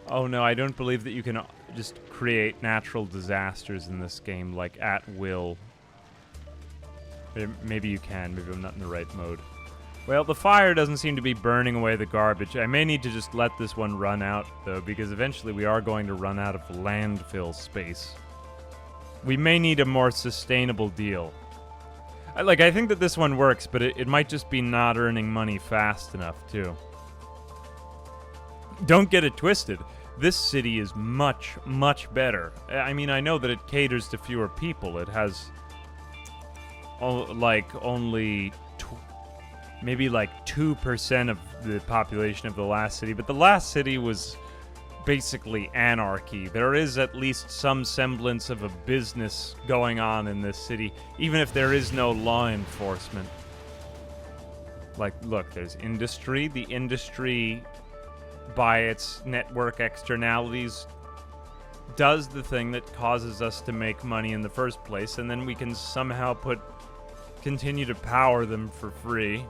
Oh, no, I don't believe that you can just create natural disasters in this game, like, at will. Maybe you can. Maybe I'm not in the right mode. Well, the fire doesn't seem to be burning away the garbage. I may need to just let this one run out, though, because eventually we are going to run out of landfill space. We may need a more sustainable deal. I think that this one works, but it might just be not earning money fast enough, too. Don't get it twisted. This city is much, much better. I mean, I know that it caters to fewer people. It has... only maybe like 2% of the population of the last city, but the last city was basically anarchy. There is at least some semblance of a business going on in this city, even if there is no law enforcement. Like, look, there's industry. The industry, by its network externalities, does the thing that causes us to make money in the first place, and then we can somehow continue to power them for free.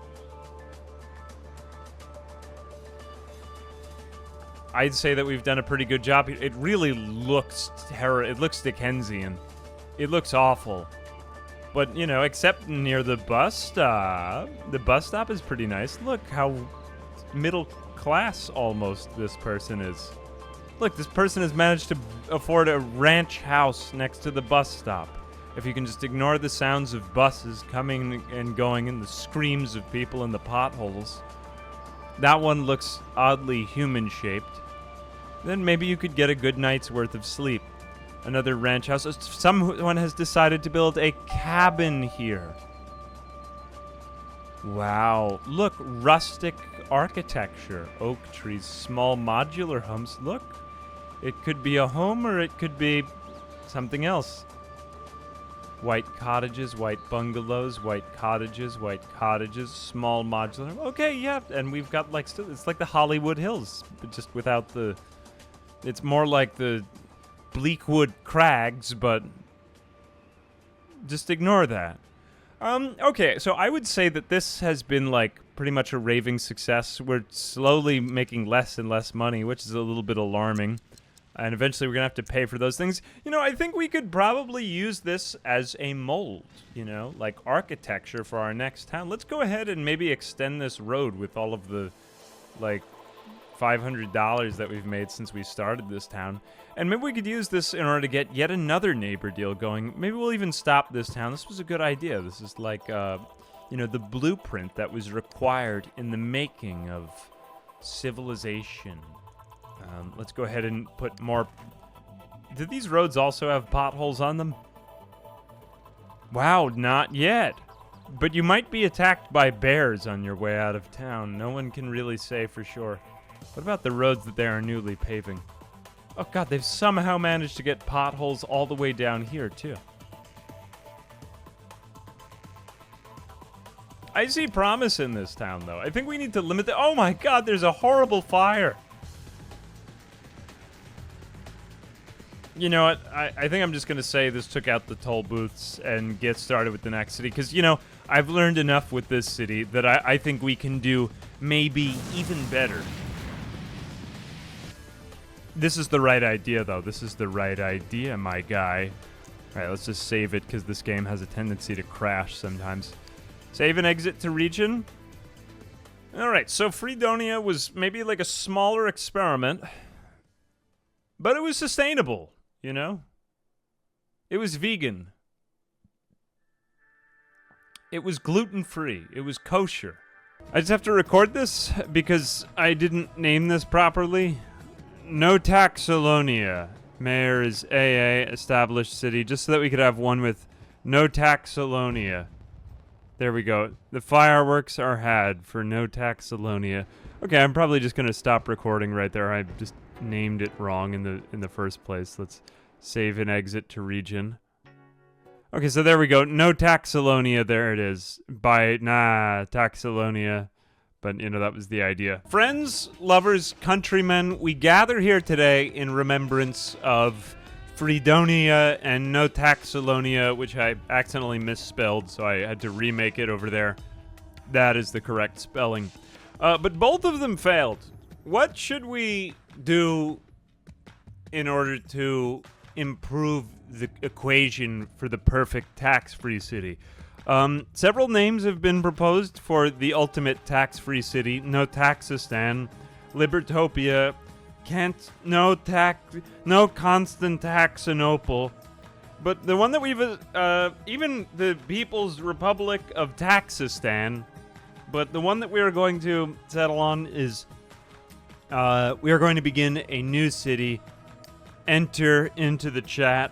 I'd say that we've done a pretty good job. It really looks it looks Dickensian. It looks awful. But, you know, except near the bus stop. The bus stop is pretty nice. Look how middle class almost this person is. Look, this person has managed to afford a ranch house next to the bus stop. If you can just ignore the sounds of buses coming and going and the screams of people in the potholes. That one looks oddly human-shaped. Then maybe you could get a good night's worth of sleep. Another ranch house. Someone has decided to build a cabin here. Wow. Look, rustic architecture. Oak trees, small modular homes. Look, it could be a home or it could be something else. White cottages, white bungalows, white cottages, small modular. Okay, yeah, and we've got like it's like the Hollywood Hills, but just without the. It's more like the Bleakwood Crags, but just ignore that. Okay, so I would say that this has been like pretty much a raving success. We're slowly making less and less money, which is a little bit alarming. And eventually we're going to have to pay for those things. You know, I think we could probably use this as a mold, you know, like architecture for our next town. Let's go ahead and maybe extend this road with all of the, like, $500 that we've made since we started this town. And maybe we could use this in order to get yet another neighbor deal going. Maybe we'll even stop this town. This was a good idea. This is like, you know, the blueprint that was required in the making of civilization. Let's go ahead and put more. Do these roads also have potholes on them? Wow, not yet. But you might be attacked by bears on your way out of town. No one can really say for sure. What about the roads that they are newly paving? Oh god, they've somehow managed to get potholes all the way down here, too. I see promise in this town, though. I think we need to limit the. Oh my god, there's a horrible fire. You know what? I think I'm just going to say this took out the toll booths and get started with the next city. Because, you know, I've learned enough with this city that I think we can do maybe even better. This is the right idea, though. This is the right idea, my guy. All right, let's just save it because this game has a tendency to crash sometimes. Save and exit to region. All right, so Freedonia was maybe like a smaller experiment. But it was sustainable. You know? It was vegan. It was gluten-free. It was kosher. I just have to record this because I didn't name this properly. No Taxonomia. Mayor is AA, established city, just so that we could have one with No Taxonomia. There we go. The fireworks are had for No Taxonomia. Okay, I'm probably just going to stop recording right there. I just named it wrong in the first place. Let's save and exit to region. Okay, so there we go. No Taxonomia, there it is. By NaTaxolonia. But, you know, that was the idea. Friends, lovers, countrymen, we gather here today in remembrance of Freedonia and No Taxonomia, which I accidentally misspelled, so I had to remake it over there. That is the correct spelling. But both of them failed. What should we do in order to improve the equation for the perfect tax-free city? Several names have been proposed for the ultimate tax-free city. No Taxistan, Libertopia, no Constantinople. But the one that we've, even the People's Republic of Taxistan. But the one that we are going to settle on is, we are going to begin a new city. Enter into the chat.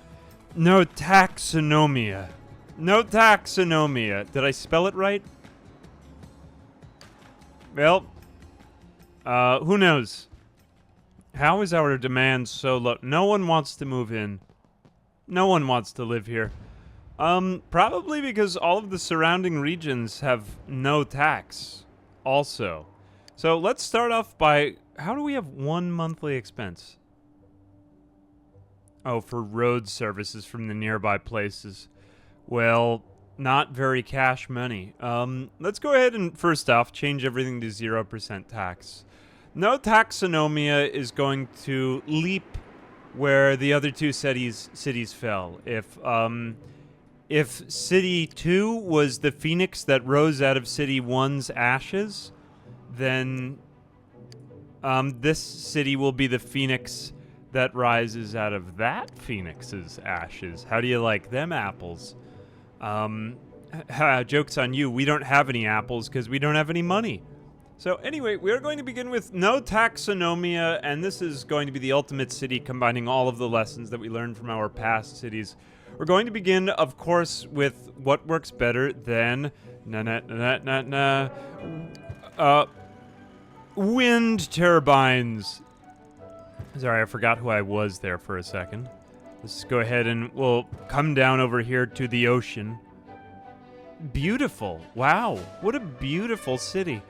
No Taxonomia. No Taxonomia. Did I spell it right? Well, who knows? How is our demand so low? No one wants to move in. No one wants to live here. Probably because all of the surrounding regions have no tax also. So let's start off by, how do we have one monthly expense? Oh, for road services from the nearby places. Well, not very cash money. Let's go ahead and first off change everything to 0% tax. No Taxonomia is going to leap where the other two cities fell. If City 2 was the phoenix that rose out of City 1's ashes, then this city will be the phoenix that rises out of that phoenix's ashes. How do you like them apples? Joke's on you. We don't have any apples because we don't have any money. So anyway, we are going to begin with No Taxonomia, and this is going to be the ultimate city combining all of the lessons that we learned from our past cities. We're going to begin, of course, with what works better than wind turbines. Sorry, I forgot who I was there for a second. Let's go ahead and we'll come down over here to the ocean. Beautiful. Wow, what a beautiful city.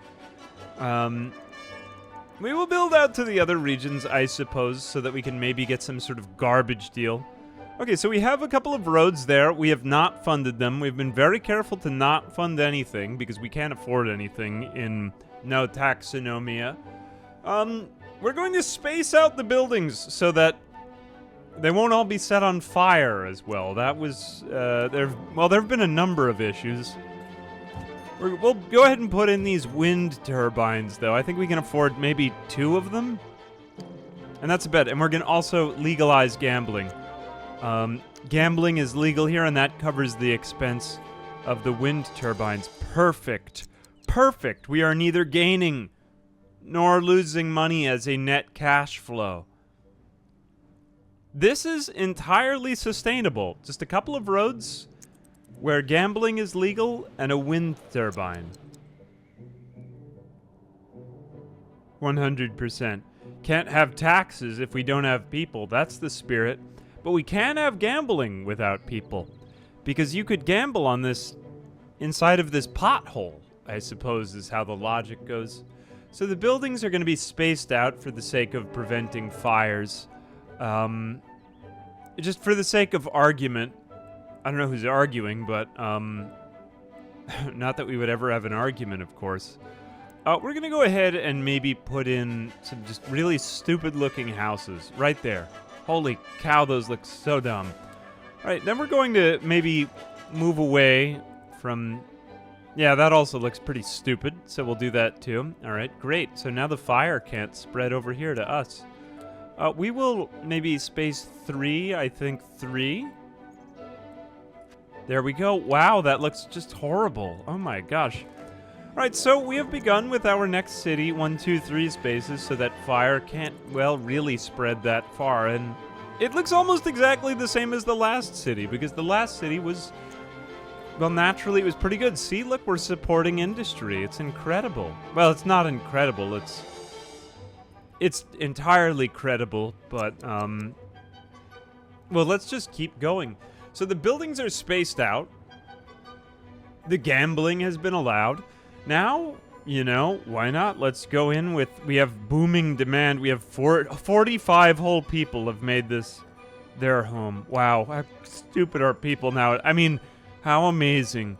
We will build out to the other regions, I suppose, so that we can maybe get some sort of garbage deal. Okay, so we have a couple of roads there. We have not funded them. We've been very careful to not fund anything because we can't afford anything in No Taxonomia. We're going to space out the buildings so that they won't all be set on fire as well. That was, there have been a number of issues. We'll go ahead and put in these wind turbines, though. I think we can afford maybe 2 of them. And that's a bet. And we're going to also legalize gambling. Gambling is legal here, and that covers the expense of the wind turbines. Perfect. Perfect. We are neither gaining nor losing money as a net cash flow. This is entirely sustainable. Just a couple of roads where gambling is legal, and a wind turbine. 100%. Can't have taxes if we don't have people. That's the spirit. But we can have gambling without people. Because you could gamble on this inside of this pothole, I suppose is how the logic goes. So the buildings are going to be spaced out for the sake of preventing fires. Just for the sake of argument. I don't know who's arguing, but, not that we would ever have an argument, of course. We're gonna go ahead and maybe put in some just really stupid-looking houses right there. Holy cow, those look so dumb. All right, then we're going to maybe move away from... Yeah, that also looks pretty stupid, so we'll do that too. All right, great. So now the fire can't spread over here to us. We will maybe space 3, I think 3. There we go. Wow, that looks just horrible. Oh my gosh. Alright, so we have begun with our next city, 1, 2, 3 spaces, so that fire can't, well, really spread that far. And it looks almost exactly the same as the last city, because the last city was, well, naturally it was pretty good. See, look, we're supporting industry. It's incredible. Well, it's not incredible. It's entirely credible, but, well, let's just keep going. So the buildings are spaced out. The gambling has been allowed. Now, you know, why not? Let's go in with... We have booming demand. We have 45 whole people have made this their home. Wow, how stupid are people now? I mean, how amazing.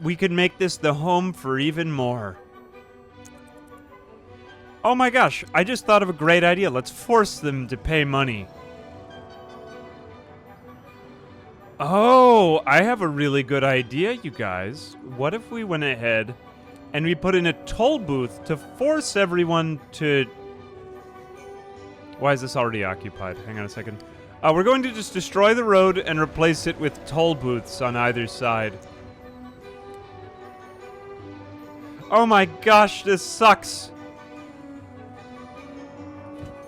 We could make this the home for even more. Oh my gosh, I just thought of a great idea. Let's force them to pay money. Oh, I have a really good idea, you guys. What if we went ahead and we put in a toll booth to force everyone to... Why is this already occupied? Hang on a second. We're going to just destroy the road and replace it with toll booths on either side. Oh my gosh, this sucks.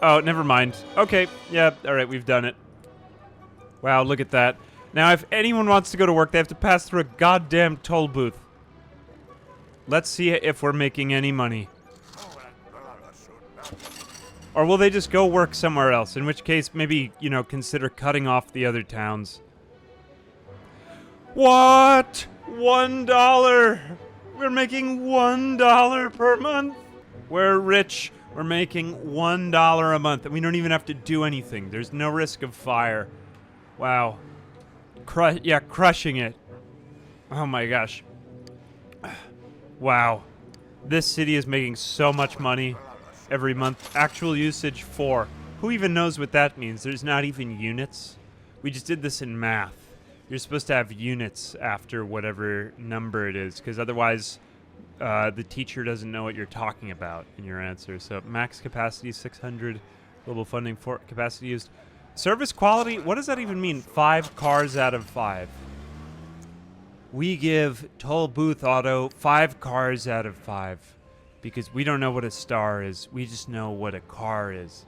Oh, never mind. Okay, yeah, alright, we've done it. Wow, look at that. Now, if anyone wants to go to work, they have to pass through a goddamn toll booth. Let's see if we're making any money. Or will they just go work somewhere else? In which case, maybe, you know, consider cutting off the other towns. What? $1? We're making $1 per month? We're rich. We're making $1 a month. And we don't even have to do anything. There's no risk of fire. Wow. Crushing it. Oh my gosh. Wow. This city is making so much money every month. Actual usage 4. Who even knows what that means? There's not even units. We just did this in math. You're supposed to have units after whatever number it is, because otherwise the teacher doesn't know what you're talking about in your answer. So max capacity 600, global funding for capacity used. Service quality, what does that even mean? 5 cars out of 5. We give toll booth auto 5 cars out of 5 because we don't know what a star is. We just know what a car is.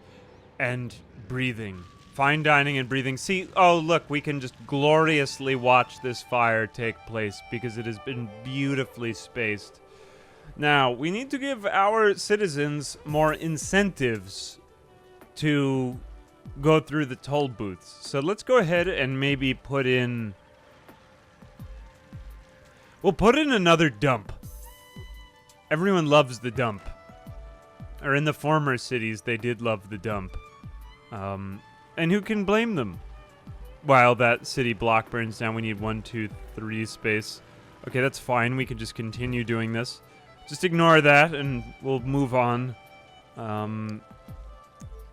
And breathing. Fine dining and breathing. See, oh look, we can just gloriously watch this fire take place because it has been beautifully spaced. Now, we need to give our citizens more incentives to go through the toll booths. So let's go ahead and maybe put in... We'll put in another dump. Everyone loves the dump. Or in the former cities, they did love the dump. And who can blame them? While that city block burns down, we need 1, 2, 3 space. Okay, that's fine. We can just continue doing this. Just ignore that, and we'll move on.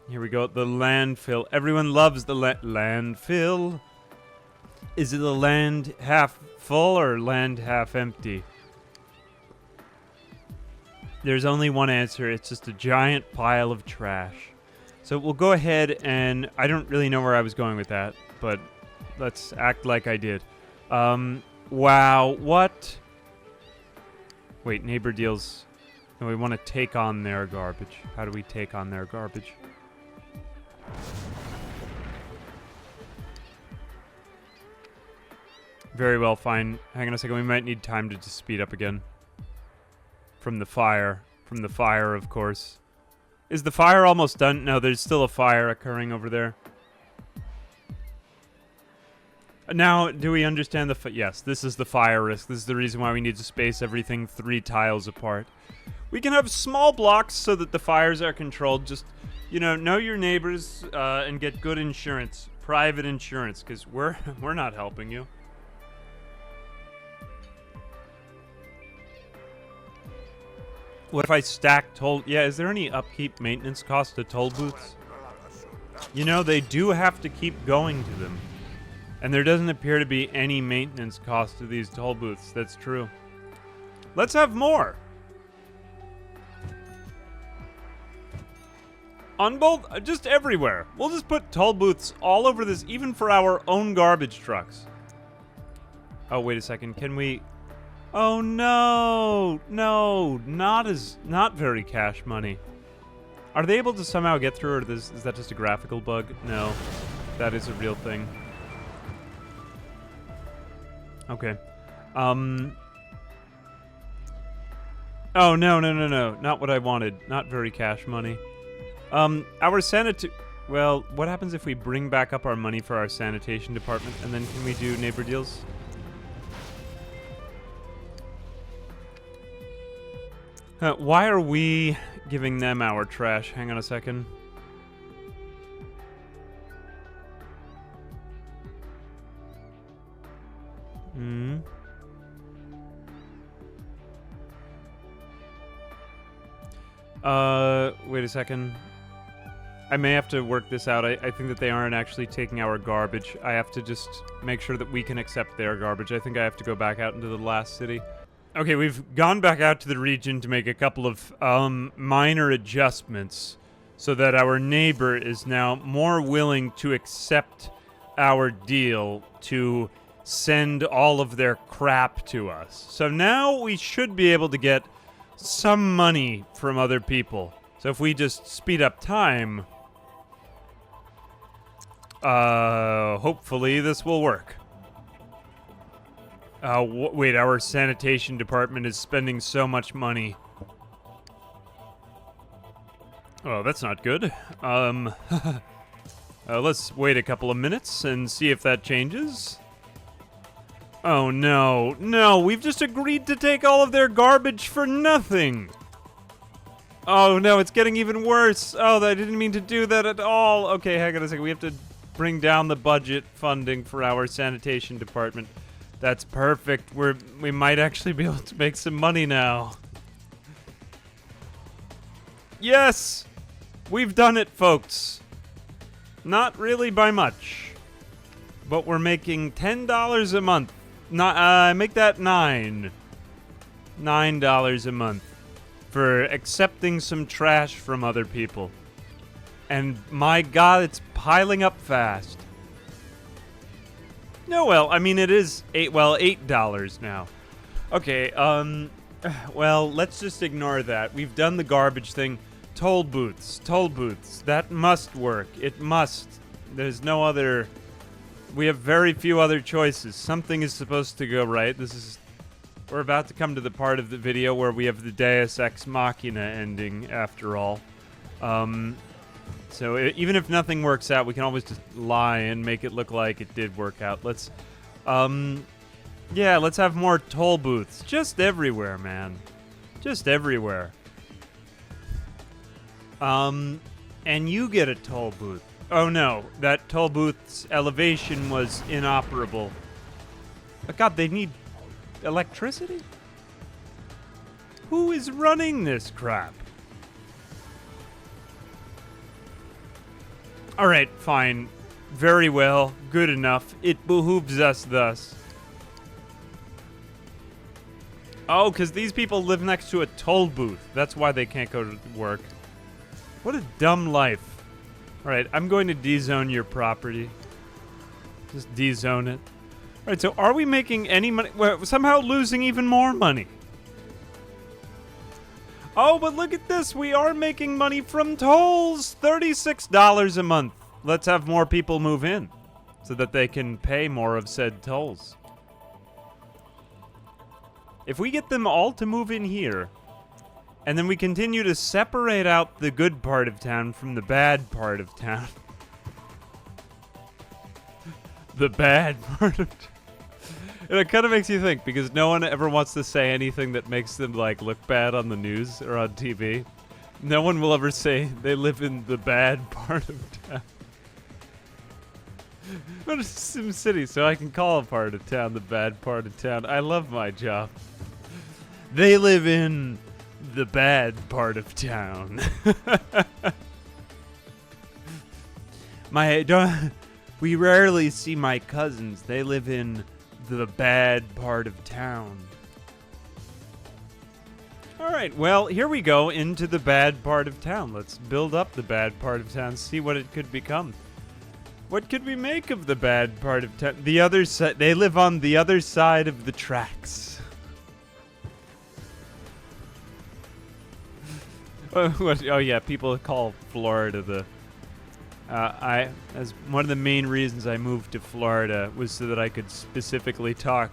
Here we go. The landfill. Everyone loves the landfill. Is it the land half full or land half empty? There's only one answer. It's just a giant pile of trash. So we'll go ahead and... I don't really know where I was going with that, but let's act like I did. Wow, what? Wait, neighbor deals... No, we want to take on their garbage. How do we take on their garbage? Very well, fine. Hang on a second, we might need time to just speed up again. From the fire. From the fire, of course. Is the fire almost done? No, there's still a fire occurring over there. Now, do we understand the... Yes, this is the fire risk. This is the reason why we need to space everything 3 tiles apart. We can have small blocks so that the fires are controlled. Just, you know your neighbors and get good insurance. Private insurance, because we're not helping you. What if I stack toll... Yeah, is there any upkeep maintenance cost to toll booths? You know, they do have to keep going to them. And there doesn't appear to be any maintenance cost to these toll booths. That's true. Let's have more. On both... just everywhere. We'll just put toll booths all over this, even for our own garbage trucks. Oh, wait a second. Can we... Oh no, not very cash money. Are they able to somehow get through, or is that just a graphical bug? No, that is a real thing. Okay. Oh no, not what I wanted. Not very cash money. Our well, what happens if we bring back up our money for our sanitation department, and then can we do neighbor deals? Why are we giving them our trash? Hang on a second. Wait a second. I may have to work this out. I think that they aren't actually taking our garbage. I have to just make sure that we can accept their garbage. I think I have to go back out into the last city. Okay, we've gone back out to the region to make a couple of minor adjustments so that our neighbor is now more willing to accept our deal to send all of their crap to us. So now we should be able to get some money from other people. So if we just speed up time, hopefully this will work. Wait, our sanitation department is spending so much money. Oh, that's not good. Let's wait a couple of minutes and see if that changes. Oh, no. No, we've just agreed to take all of their garbage for nothing. Oh, no, it's getting even worse. Oh, I didn't mean to do that at all. Okay, hang on a second. We have to bring down the budget funding for our sanitation department. That's perfect. We might actually be able to make some money now. Yes! We've done it, folks. Not really by much. But we're making $10 a month. Make that $9. $9 a month for accepting some trash from other people. And my God, it's piling up fast. No, well, I mean, it is $8 now. Okay, well, let's just ignore that. We've done the garbage thing. Toll booths. That must work. It must. There's no other... We have very few other choices. Something is supposed to go right. We're about to come to the part of the video where we have the Deus Ex Machina ending, after all. So even if nothing works out, we can always just lie and make it look like it did work out. Let's have more toll booths. Just everywhere, man. Just everywhere. And you get a toll booth. Oh no, that toll booth's elevation was inoperable. Oh God, they need electricity? Who is running this crap? Alright, fine. Very well. Good enough. It behooves us thus. Oh, because these people live next to a toll booth. That's why they can't go to work. What a dumb life. Alright, I'm going to dezone your property. Just dezone it. Alright, so are we making any money? We're somehow losing even more money. Oh, but look at this. We are making money from tolls. $36 a month. Let's have more people move in so that they can pay more of said tolls. If we get them all to move in here, and then we continue to separate out the good part of town from the bad part of town. The bad part of town. And it kind of makes you think, because no one ever wants to say anything that makes them, like, look bad on the news or on TV. No one will ever say they live in the bad part of town. But it's SimCity, so I can call a part of town the bad part of town. I love my job. They live in the bad part of town. We rarely see my cousins. They live in the bad part of town. Alright, well, here we go into the bad part of town. Let's build up the bad part of town, see what it could become. What could we make of the bad part of town? The other side. They live on the other side of the tracks. Oh yeah, people call Florida the... as one of the main reasons I moved to Florida was so that I could specifically talk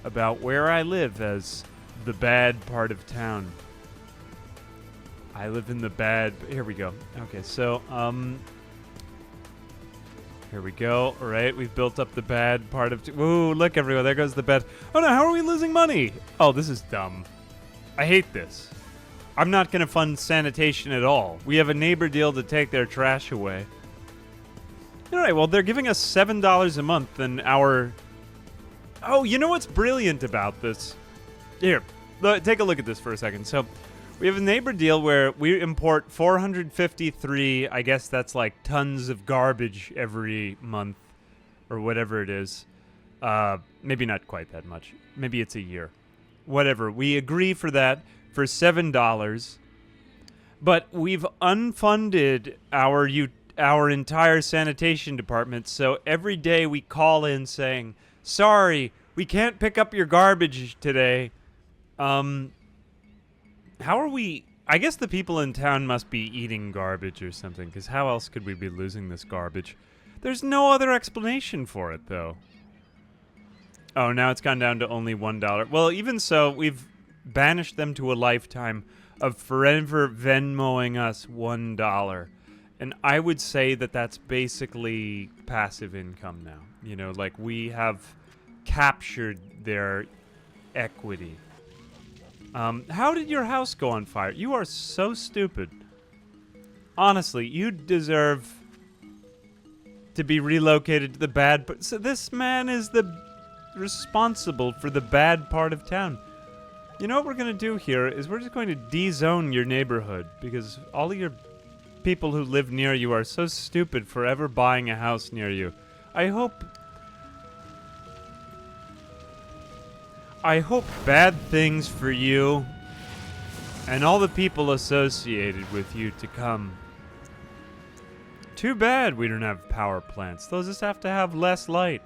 about where I live as the bad part of town. I live in the bad... Here we go. Okay, so, here we go. All right, we've built up the bad part of... Ooh, look, everyone. There goes the bad... Oh, no, how are we losing money? Oh, this is dumb. I hate this. I'm not going to fund sanitation at all. We have a neighbor deal to take their trash away. All right, well, they're giving us $7 a month and our... Oh, you know what's brilliant about this? Here, take a look at this for a second. So, we have a neighbor deal where we import 453, I guess that's like tons of garbage every month, or whatever it is. Maybe not quite that much. Maybe it's a year. Whatever. We agree for that for $7, but we've unfunded our entire sanitation department, so every day we call in saying, sorry, we can't pick up your garbage today. How are we... I guess the people in town must be eating garbage or something, because how else could we be losing this garbage? There's no other explanation for it, though. Oh, now it's gone down to only $1. Well, even so, we've banished them to a lifetime of forever Venmoing us $1. And I would say that that's basically passive income now. You know, like we have captured their equity. How did your house go on fire? You are so stupid. Honestly, you deserve to be relocated to the bad... So this man is the responsible for the bad part of town. You know what we're going to do here is we're just going to de-zone your neighborhood because all of your people who live near you are so stupid for ever buying a house near you. I hope bad things for you and all the people associated with you to come. Too bad we don't have power plants. They'll just have to have less light.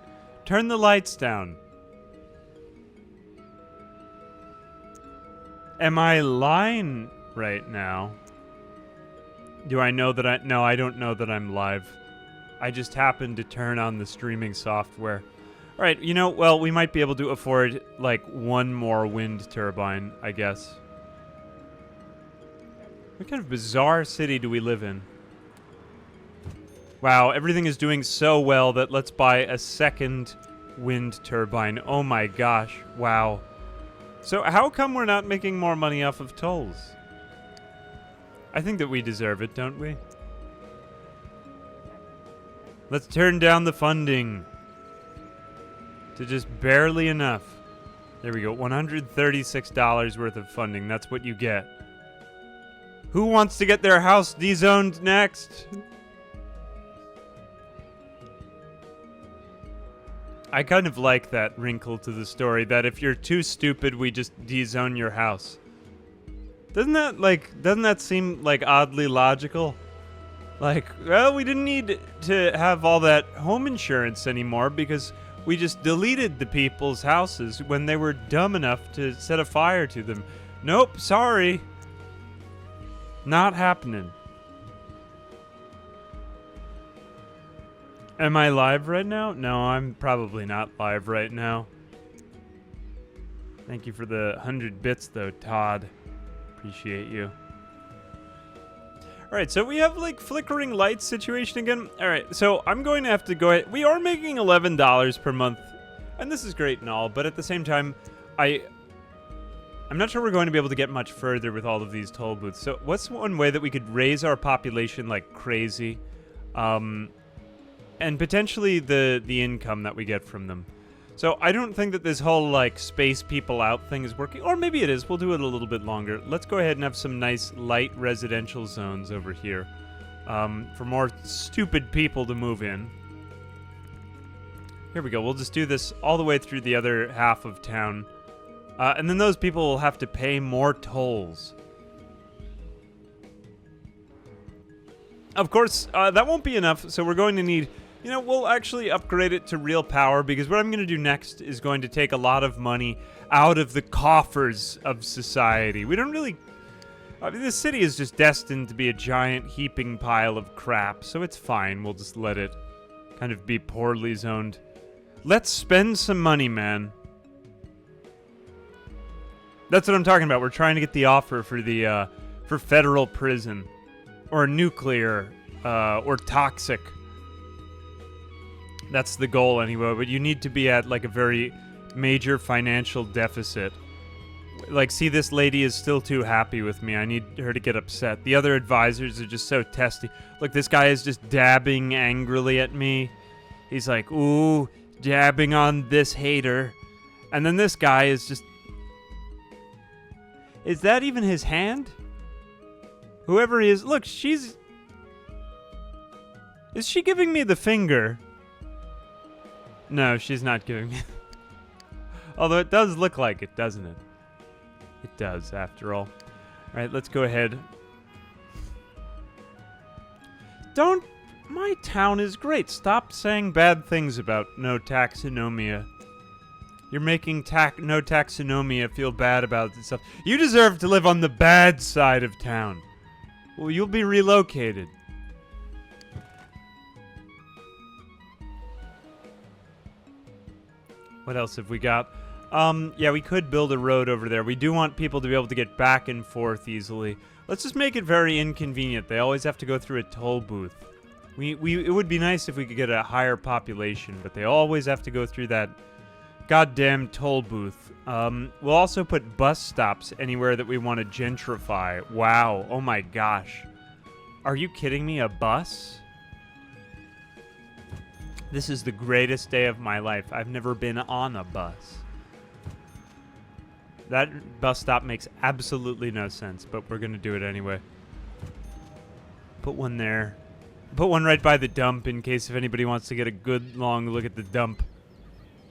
Turn the lights down. Am I lying right now? Do I know that No, I don't know that I'm live. I just happened to turn on the streaming software. All right, you know, well, we might be able to afford, like, one more wind turbine, I guess. What kind of bizarre city do we live in? Wow, everything is doing so well that let's buy a second wind turbine. Oh my gosh, wow. So how come we're not making more money off of tolls? I think that we deserve it, don't we? Let's turn down the funding to just barely enough. There we go, $136 worth of funding. That's what you get. Who wants to get their house dezoned next? I kind of like that wrinkle to the story, that if you're too stupid, we just dezone your house. Doesn't that seem like oddly logical? Like, well, we didn't need to have all that home insurance anymore because we just deleted the people's houses when they were dumb enough to set a fire to them. Nope, sorry. Not happening. Am I live right now? No, I'm probably not live right now. Thank you for the 100 bits, though, Todd. Appreciate you. Alright, so we have, like, flickering lights situation again. Alright, so I'm going to have to go ahead. We are making $11 per month, and this is great and all, but at the same time, I'm not sure we're going to be able to get much further with all of these toll booths. So what's one way that we could raise our population like crazy? And potentially the income that we get from them. So I don't think that this whole, like, space people out thing is working. Or maybe it is. We'll do it a little bit longer. Let's go ahead and have some nice light residential zones over here. For more stupid people to move in. Here we go. We'll just do this all the way through the other half of town. And then those people will have to pay more tolls. Of course, that won't be enough, so we're going to need... You know, we'll actually upgrade it to real power, because what I'm going to do next is going to take a lot of money out of the coffers of society. We don't really... I mean, this city is just destined to be a giant heaping pile of crap, so it's fine. We'll just let it kind of be poorly zoned. Let's spend some money, man. That's what I'm talking about. We're trying to get the offer for the, for federal prison. Or nuclear, or toxic. That's the goal anyway, but you need to be at, like, a very major financial deficit. Like, see, this lady is still too happy with me. I need her to get upset. The other advisors are just so testy. Look, this guy is just dabbing angrily at me. He's like, ooh, dabbing on this hater. And then this guy is just... Is that even his hand? Whoever he is... Look, she's... Is she giving me the finger? No, she's not giving me... Although it does look like it, doesn't it? It does, after all. Alright, let's go ahead. Don't... My town is great. Stop saying bad things about No Taxonomia. You're making No Taxonomia feel bad about itself. You deserve to live on the bad side of town. Well, you'll be relocated. What else have we got? Yeah, we could build a road over there. We do want people to be able to get back and forth easily. Let's just make it very inconvenient. They always have to go through a toll booth. It would be nice if we could get a higher population, but they always have to go through that goddamn toll booth. We'll also put bus stops anywhere that we want to gentrify. Wow. Oh my gosh. Are you kidding me? A bus? This is the greatest day of my life. I've never been on a bus. That bus stop makes absolutely no sense, but we're going to do it anyway. Put one there. Put one right by the dump in case if anybody wants to get a good long look at the dump.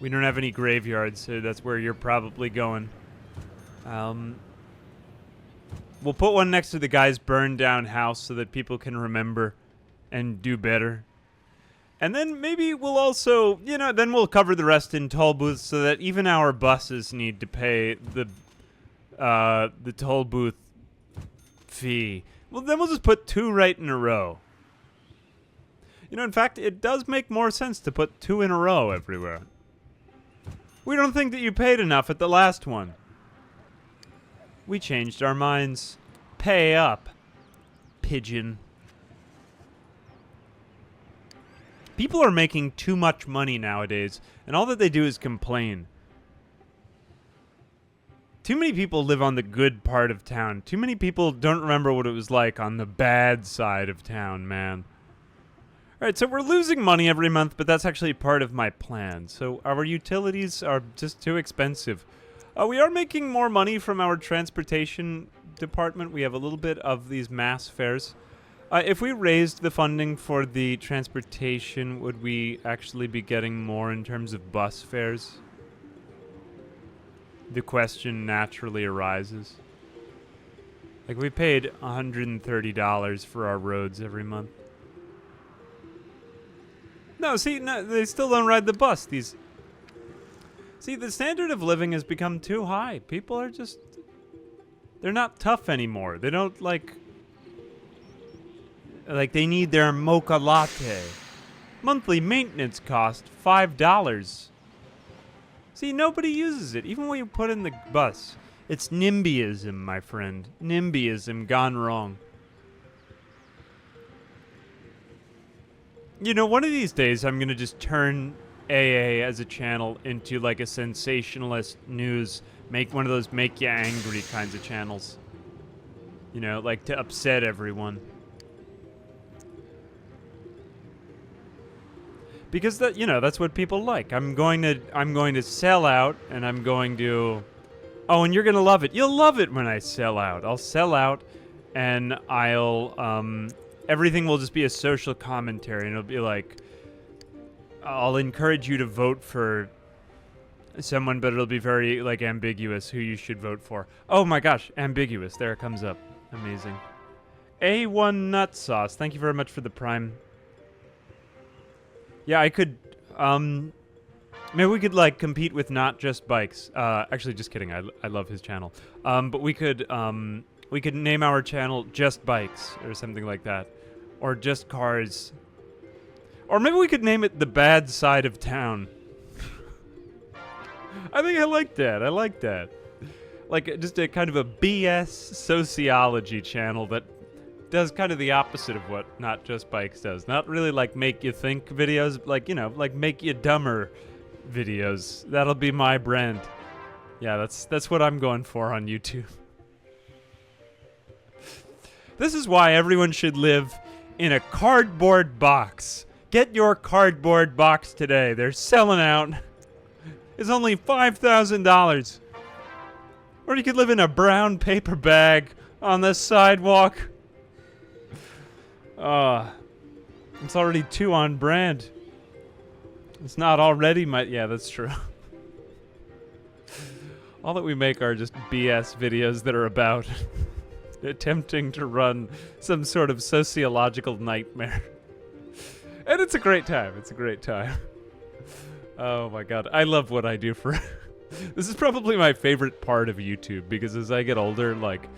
We don't have any graveyards, so that's where you're probably going. We'll put one next to the guy's burned down house so that people can remember and do better. And then maybe we'll also, then we'll cover the rest in toll booths so that even our buses need to pay the toll booth fee. Well, then we'll just put 2 right in a row. In fact, it does make more sense to put 2 in a row everywhere. We don't think that you paid enough at the last one. We changed our minds. Pay up, pigeon. People are making too much money nowadays, and all that they do is complain. Too many people live on the good part of town. Too many people don't remember what it was like on the bad side of town, man. Alright, so we're losing money every month, but that's actually part of my plan. So our utilities are just too expensive. We are making more money from our transportation department. We have a little bit of these mass fares. If we raised the funding for the transportation, would we actually be getting more in terms of bus fares? The question naturally arises. Like, we paid $130 for our roads every month. No, see, they still don't ride the bus. See, the standard of living has become too high. People are just... They're not tough anymore. They don't, like, they need their mocha latte. Monthly maintenance cost $5. See, nobody uses it, even when you put in the bus. It's NIMBYism, my friend. NIMBYism gone wrong. One of these days, I'm going to just turn AA as a channel into, like, a sensationalist news, make one of those make you angry kinds of channels. Like, to upset everyone. Because that's what people like. I'm going to sell out, and I'm going to... Oh, and you're going to love it. You'll love it when I sell out. I'll sell out, and I'll, everything will just be a social commentary, and it'll be like, I'll encourage you to vote for someone, but it'll be very, like, ambiguous who you should vote for. Oh my gosh, ambiguous. There it comes up. Amazing. A1 Nut Sauce. Thank you very much for the Prime. Yeah, I could, maybe we could, like, compete with Not Just Bikes. Actually, just kidding. I love his channel. But we could name our channel Just Bikes or something like that. Or Just Cars. Or maybe we could name it The Bad Side of Town. I think I like that. I like that. Like, just a kind of a BS sociology channel that does kind of the opposite of what Not Just Bikes does. Not really like make you think videos, like, like make you dumber videos. That'll be my brand. Yeah, that's what I'm going for on YouTube. This is why everyone should live in a cardboard box. Get your cardboard box today. They're selling out. It's only $5,000. Or you could live in a brown paper bag on the sidewalk. It's already 2 on brand. It's not already my... Yeah, that's true. All that we make are just BS videos that are about attempting to run some sort of sociological nightmare. And it's a great time. It's a great time. Oh my god. I love what I do for... This is probably my favorite part of YouTube, because as I get older, like,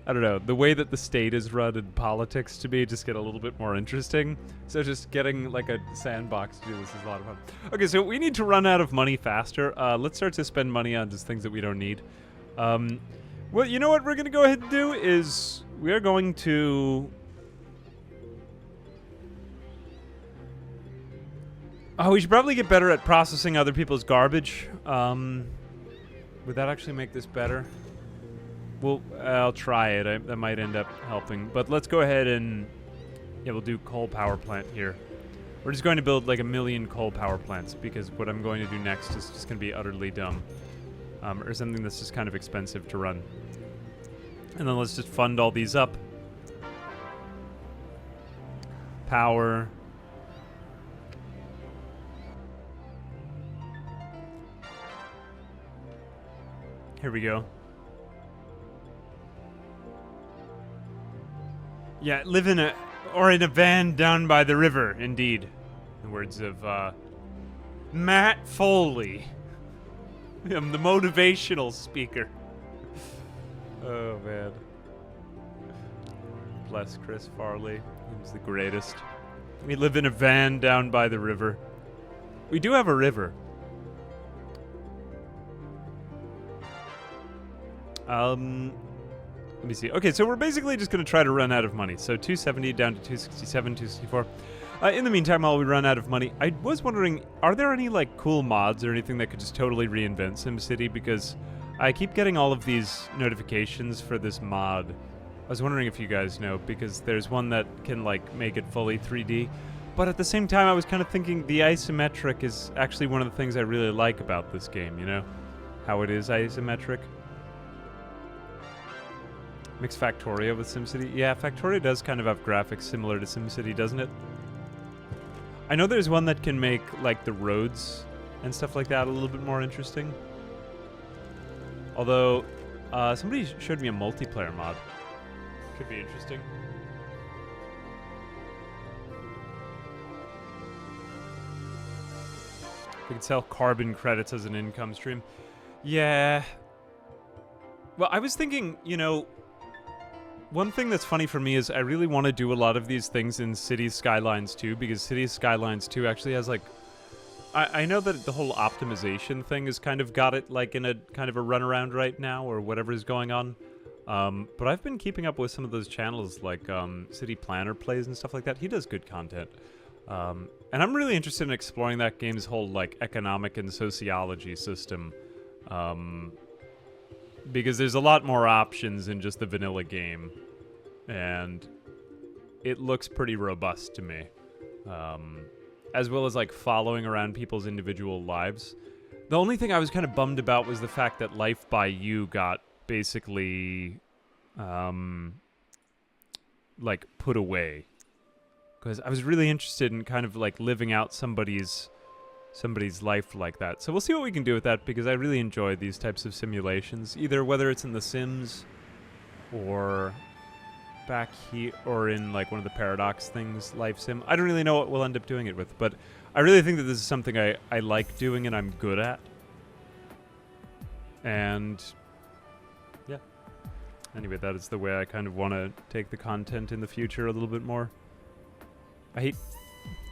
I don't know, the way that the state is run in politics to me just get a little bit more interesting. So just getting, like, a sandbox to do this is a lot of fun. Okay, so we need to run out of money faster. Let's start to spend money on just things that we don't need. Well, you know what we're going to go ahead and do is we are going to... Oh, we should probably get better at processing other people's garbage. Would that actually make this better? Well, I'll try it. That might end up helping. But let's go ahead and... Yeah, we'll do coal power plant here. We're just going to build like 1 million coal power plants, because what I'm going to do next is just going to be utterly dumb. or something that's just kind of expensive to run. And then let's just fund all these up. Power. Here we go. Yeah, live in a van down by the river, indeed. In the words of Matt Foley. I'm the motivational speaker. Oh, man. Bless Chris Farley. He's the greatest. We live in a van down by the river. We do have a river. Let me see. Okay, so we're basically just going to try to run out of money. So 270 down to 267, 264. In the meantime, while we run out of money, I was wondering, are there any, like, cool mods or anything that could just totally reinvent SimCity? Because I keep getting all of these notifications for this mod. I was wondering if you guys know, because there's one that can, like, make it fully 3D. But at the same time, I was kind of thinking the isometric is actually one of the things I really like about this game, you know? How it is isometric. Mix Factorio with SimCity. Yeah, Factorio does kind of have graphics similar to SimCity, doesn't it? I know there's one that can make, like, the roads and stuff like that a little bit more interesting. Although, somebody showed me a multiplayer mod. Could be interesting. We could sell carbon credits as an income stream. Yeah. Well, I was thinking, you know, one thing that's funny for me is I really want to do a lot of these things in Cities Skylines 2, because Cities Skylines 2 actually has, like... I know that the whole optimization thing has kind of got it, like, in a kind of a runaround right now, or whatever is going on. But I've been keeping up with some of those channels, like City Planner Plays and stuff like that. He does good content. And I'm really interested in exploring that game's whole, like, economic and sociology system. Because there's a lot more options in just the vanilla game. And it looks pretty robust to me. As well as, like, following around people's individual lives. The only thing I was kind of bummed about was the fact that Life by You got basically, like, put away. Because I was really interested in kind of, like, living out somebody's life like that. So we'll see what we can do with that, because I really enjoy these types of simulations. Either whether it's in The Sims, or back here, or in, like, one of the Paradox things, Life Sim. I don't really know what we'll end up doing it with, but I really think that this is something I like doing and I'm good at. And yeah. Anyway, that is the way I kind of want to take the content in the future a little bit more.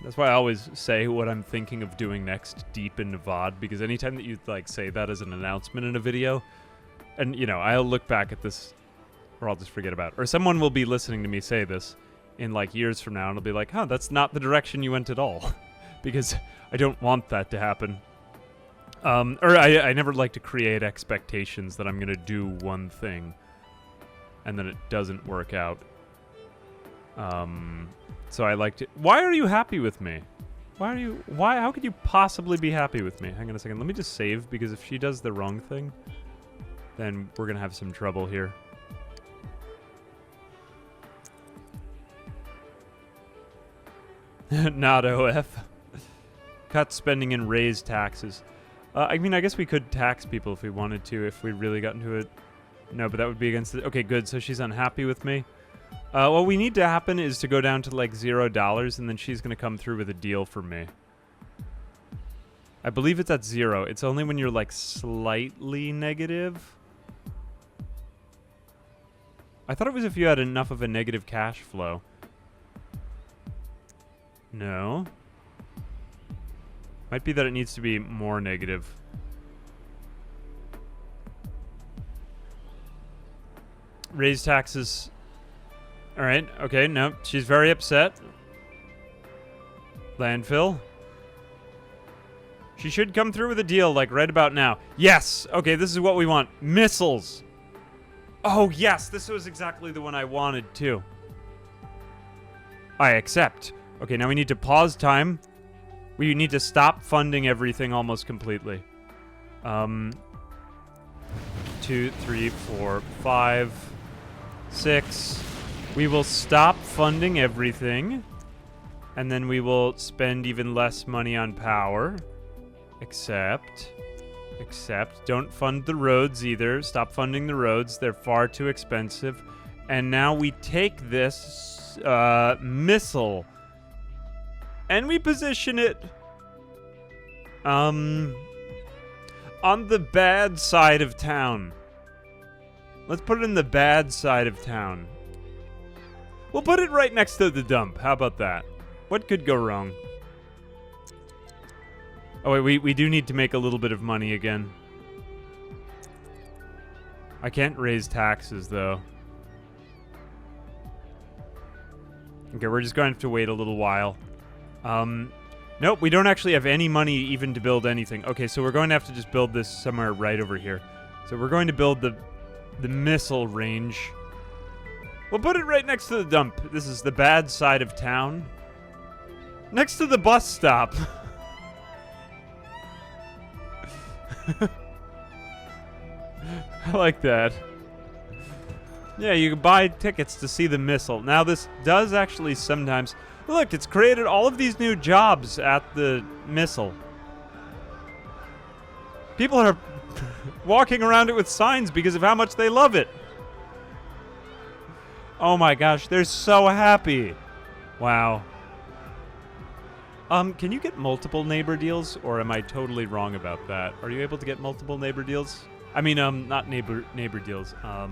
That's why I always say what I'm thinking of doing next deep into VOD, because anytime that you, like, say that as an announcement in a video, and, you know, I'll look back at this, or I'll just forget about it. Or someone will be listening to me say this in, like, years from now, and I'll be like, huh, that's not the direction you went at all. Because I don't want that to happen. Or I never like to create expectations that I'm going to do one thing, and then it doesn't work out. So I like to... Why are you happy with me? How could you possibly be happy with me? Hang on a second. Let me just save, because if she does the wrong thing, then we're going to have some trouble here. Not OF. Cut spending and raise taxes. I mean, I guess we could tax people if we wanted to, if we really got into it. No, but that would be against the... Okay, good. So she's unhappy with me. What we need to happen is to go down to, like, $0, and then she's going to come through with a deal for me. I believe it's at 0. It's only when you're, like, slightly negative. I thought it was if you had enough of a negative cash flow. No. Might be that it needs to be more negative. Raise taxes... Alright, okay, no, she's very upset. Landfill. She should come through with a deal, like, right about now. Yes! Okay, this is what we want. Missiles! Oh, yes, this was exactly the one I wanted, too. I accept. Okay, now we need to pause time. We need to stop funding everything almost completely. 2, 3, 4, 5, 6. We will stop funding everything. And then we will spend even less money on power. Except, don't fund the roads either. Stop funding the roads. They're far too expensive. And now we take this missile and we position it on the bad side of town. Let's put it in the bad side of town. We'll put it right next to the dump. How about that? What could go wrong? Oh, wait, we do need to make a little bit of money again. I can't raise taxes, though. Okay, we're just going to have to wait a little while. Nope, we don't actually have any money even to build anything. Okay, so we're going to have to just build this somewhere right over here. So we're going to build the missile range. We'll put it right next to the dump. This is the bad side of town. Next to the bus stop. I like that. Yeah, you can buy tickets to see the missile. Now, this does actually sometimes... Look, it's created all of these new jobs at the missile. People are walking around it with signs because of how much they love it. Oh my gosh, they're so happy. Wow. Can you get multiple neighbor deals, or am I totally wrong about that? Are you able to get multiple neighbor deals? I mean, not neighbor deals. Oh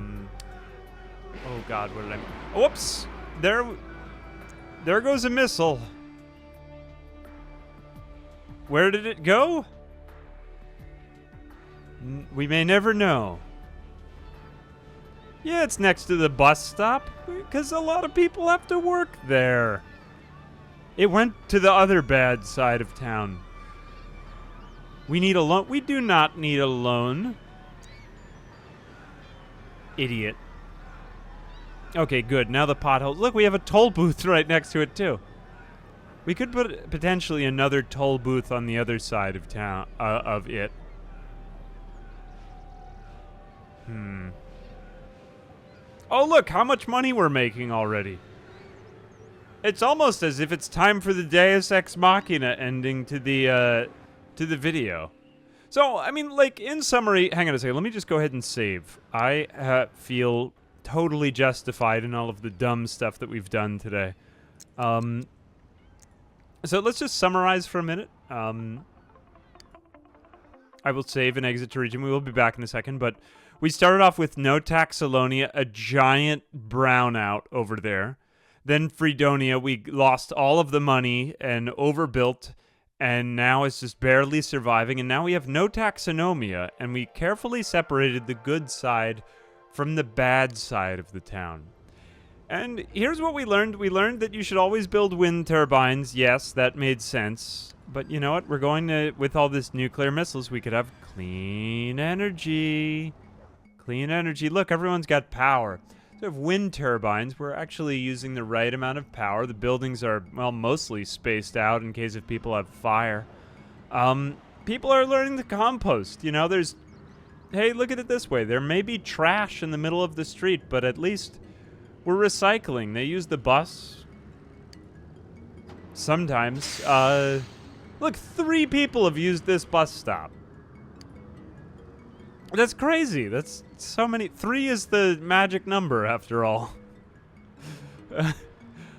God, what did I? Whoops! There goes a missile. Where did it go? We may never know. Yeah, it's next to the bus stop, because a lot of people have to work there. It went to the other bad side of town. We need a loan. We do not need a loan. Idiot. Okay, good. Now the potholes. Look, we have a toll booth right next to it, too. We could put potentially another toll booth on the other side of town, of it. Oh, look, how much money we're making already. It's almost as if it's time for the Deus Ex Machina ending to the video. So, I mean, like, in summary, hang on a second, let me just go ahead and save. I feel totally justified in all of the dumb stuff that we've done today. So let's just summarize for a minute. I will save and exit to region. We will be back in a second, but we started off with No Taxonomia, a giant brownout over there. Then Freedonia, we lost all of the money and overbuilt, and now it's just barely surviving. And now we have No Taxonomia, and we carefully separated the good side from the bad side of the town. And here's what we learned. We learned that you should always build wind turbines. Yes, that made sense. But you know what? We're going to, with all this nuclear missiles, we could have clean energy. Clean energy. Look, everyone's got power. So we have wind turbines. We're actually using the right amount of power. The buildings are, well, mostly spaced out in case if people have fire. People are learning to compost. You know, there's... Hey, look at it this way. There may be trash in the middle of the street, but at least we're recycling. They use the bus. Sometimes. Look, 3 people have used this bus stop. That's crazy. That's so many. 3 is the magic number, after all.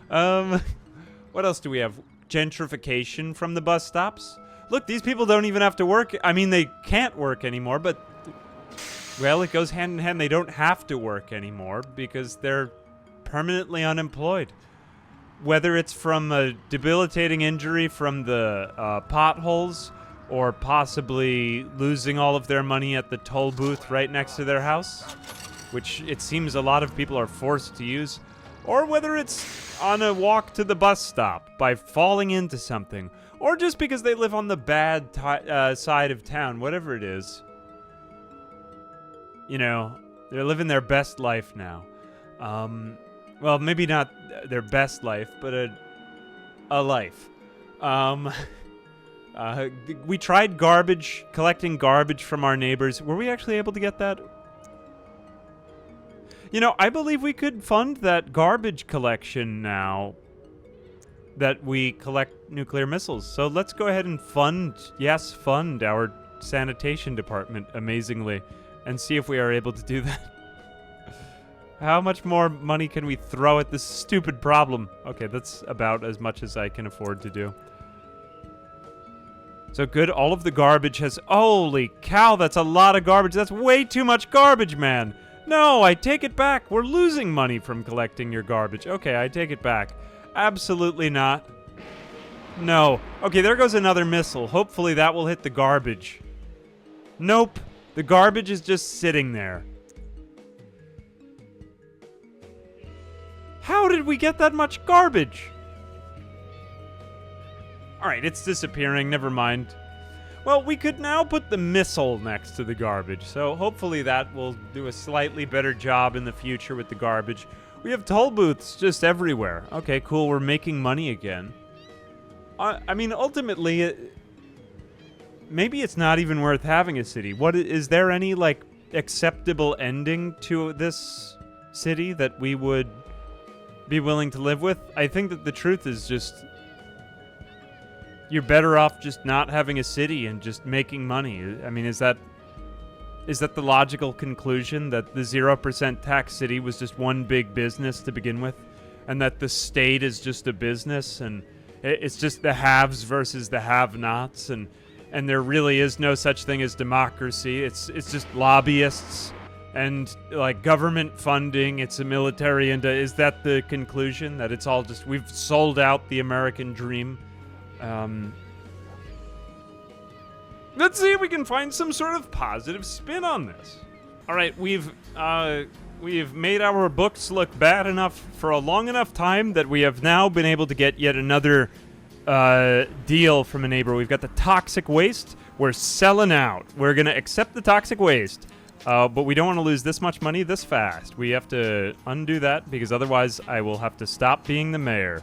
What else do we have? Gentrification from the bus stops. Look, these people don't even have to work. I mean, they can't work anymore, but... Well, it goes hand in hand. They don't have to work anymore because they're permanently unemployed. Whether it's from a debilitating injury from the potholes, or possibly losing all of their money at the toll booth right next to their house, which it seems a lot of people are forced to use, or whether it's on a walk to the bus stop by falling into something, or just because they live on the bad side of town, whatever it is. You know, they're living their best life now. Well, maybe not their best life, but a life. We tried collecting garbage from our neighbors. Were we actually able to get that? You know, I believe we could fund that garbage collection now that we collect nuclear missiles. So let's go ahead and fund our sanitation department, amazingly, and see if we are able to do that. How much more money can we throw at this stupid problem? Okay, that's about as much as I can afford to do. So good, all of the garbage has... Holy cow, that's a lot of garbage. That's way too much garbage, man. No, I take it back. We're losing money from collecting your garbage. Okay, I take it back. Absolutely not. No. Okay, there goes another missile. Hopefully that will hit the garbage. Nope. The garbage is just sitting there. How did we get that much garbage? Alright, it's disappearing. Never mind. Well, we could now put the missile next to the garbage, so hopefully that will do a slightly better job in the future with the garbage. We have toll booths just everywhere. Okay, cool. We're making money again. I mean, ultimately, maybe it's not even worth having a city. Is there any, like, acceptable ending to this city that we would be willing to live with? I think that the truth is just... You're better off just not having a city and just making money. I mean, is that the logical conclusion, that the 0% tax city was just one big business to begin with, and that the state is just a business, and it's just the haves versus the have-nots, and there really is no such thing as democracy. It's just lobbyists and like government funding. It's a military, and is that the conclusion, that it's all just we've sold out the American dream? Let's see if we can find some sort of positive spin on this. All right, we've made our books look bad enough for a long enough time that we have now been able to get yet another deal from a neighbor. We've got the toxic waste. We're selling out. We're gonna accept the toxic waste, but we don't want to lose this much money this fast. We have to undo that because otherwise I will have to stop being the mayor.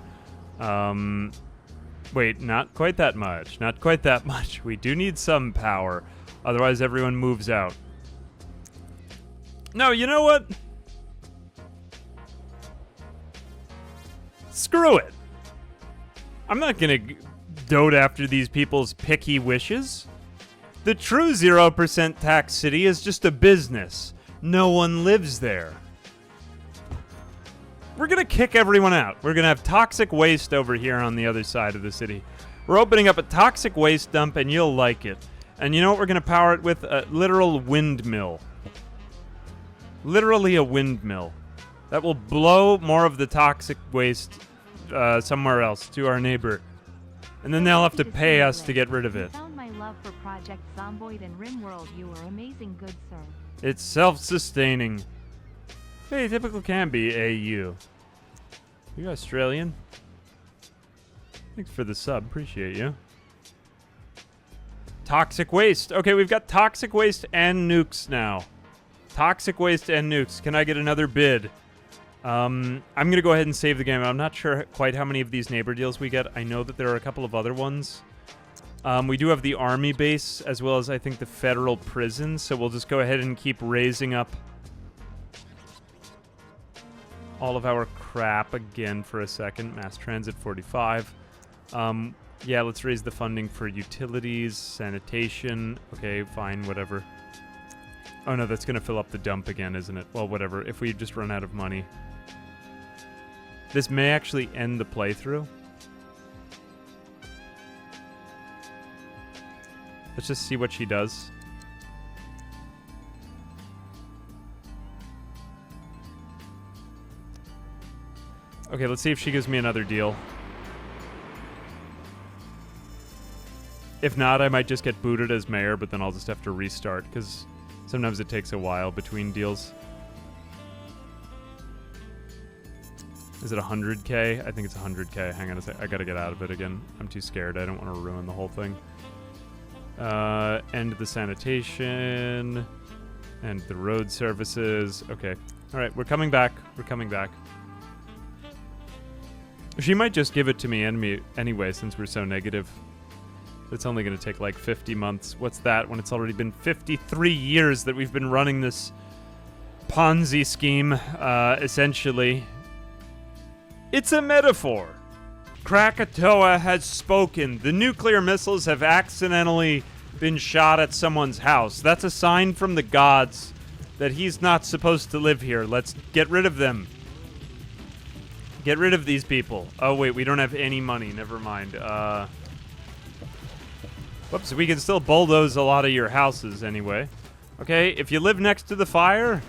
Wait, not quite that much. Not quite that much. We do need some power. Otherwise, everyone moves out. No, you know what? Screw it. I'm not gonna dote after these people's picky wishes. The true 0% tax city is just a business. No one lives there. We're going to kick everyone out. We're going to have toxic waste over here on the other side of the city. We're opening up a toxic waste dump, and you'll like it. And you know what we're going to power it with? A literal windmill. Literally a windmill. That will blow more of the toxic waste somewhere else to our neighbor. And then they'll have to pay us to get rid of it. Found my love for Project Zomboid and Rimworld. You are amazing, good sir. It's self-sustaining. Hey, typical can be AU. You Australian? Thanks for the sub. Appreciate you. Toxic waste. Okay, we've got toxic waste and nukes now. Toxic waste and nukes. Can I get another bid? I'm going to go ahead and save the game. I'm not sure quite how many of these neighbor deals we get. I know that there are a couple of other ones. We do have the army base, as well as, I think, the federal prison. So we'll just go ahead and keep raising up all of our crap again for a second. Mass transit 45. Yeah, let's raise the funding for utilities, sanitation. Okay, fine, whatever. Oh no, that's gonna fill up the dump again, isn't it? Well, whatever, if we just run out of money. This may actually end the playthrough. Let's just see what she does. Okay, let's see if she gives me another deal. If not, I might just get booted as mayor, but then I'll just have to restart, because sometimes it takes a while between deals. Is it 100k? I think it's 100k. Hang on a sec. I gotta get out of it again. I'm too scared. I don't want to ruin the whole thing. End the sanitation. And the road services. Okay. Alright, we're coming back. We're coming back. She might just give it to me anyway, since we're so negative. It's only going to take like 50 months. What's that when it's already been 53 years that we've been running this Ponzi scheme, essentially. It's a metaphor. Krakatoa has spoken. The nuclear missiles have accidentally been shot at someone's house. That's a sign from the gods that he's not supposed to live here. Let's get rid of them. Get rid of these people. Oh, wait, we don't have any money. Never mind. Whoops, we can still bulldoze a lot of your houses anyway. Okay, if you live next to the fire,